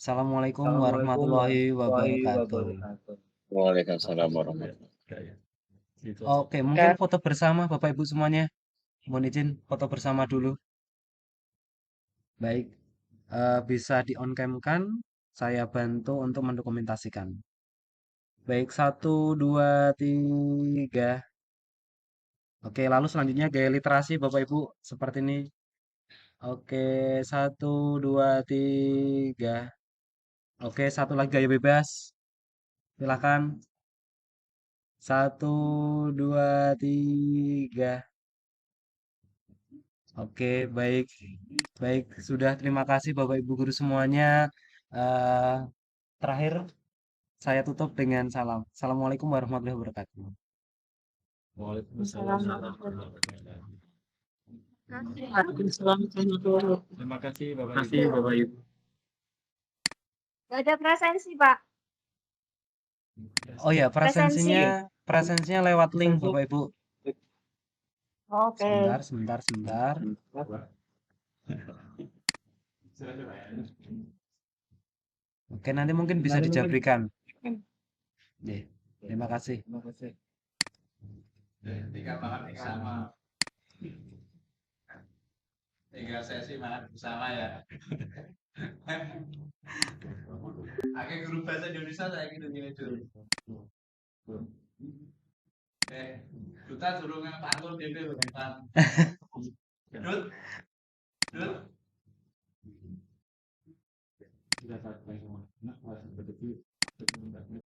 Speaker 1: Assalamualaikum warahmatullahi wabarakatuh.
Speaker 5: Waalaikumsalam warahmatullahi wabarakatuh.
Speaker 1: Oke, mungkin foto bersama Bapak Ibu semuanya. Mohon izin foto bersama dulu. Baik, bisa di on cam kan saya bantu untuk mendokumentasikan. Baik, 1, 2, 3. Oke, lalu selanjutnya gaya literasi Bapak Ibu seperti ini. Oke, 1, 2, 3. Oke, satu lagi gaya bebas. Silakan. 1, 2, 3. Oke, baik. Baik, sudah. Terima kasih Bapak Ibu guru semuanya. Eh, terakhir saya tutup dengan salam. Assalamualaikum warahmatullahi wabarakatuh.
Speaker 2: Waalaikumsalam warahmatullahi wabarakatuh. Terima kasih Bapak Ibu.
Speaker 9: Gak ada presensi, Pak.
Speaker 1: Oh ya, presensinya lewat link Bapak Ibu.
Speaker 9: Oke.
Speaker 1: Sebentar. Oke, nanti mungkin bisa dijabrikan. Terima kasih.
Speaker 3: Tiga sesi makan bersama ya. Oke, guru bahasa Indonesia saya gini dulu. Kita suruh ngapalur DP bukan. Dut.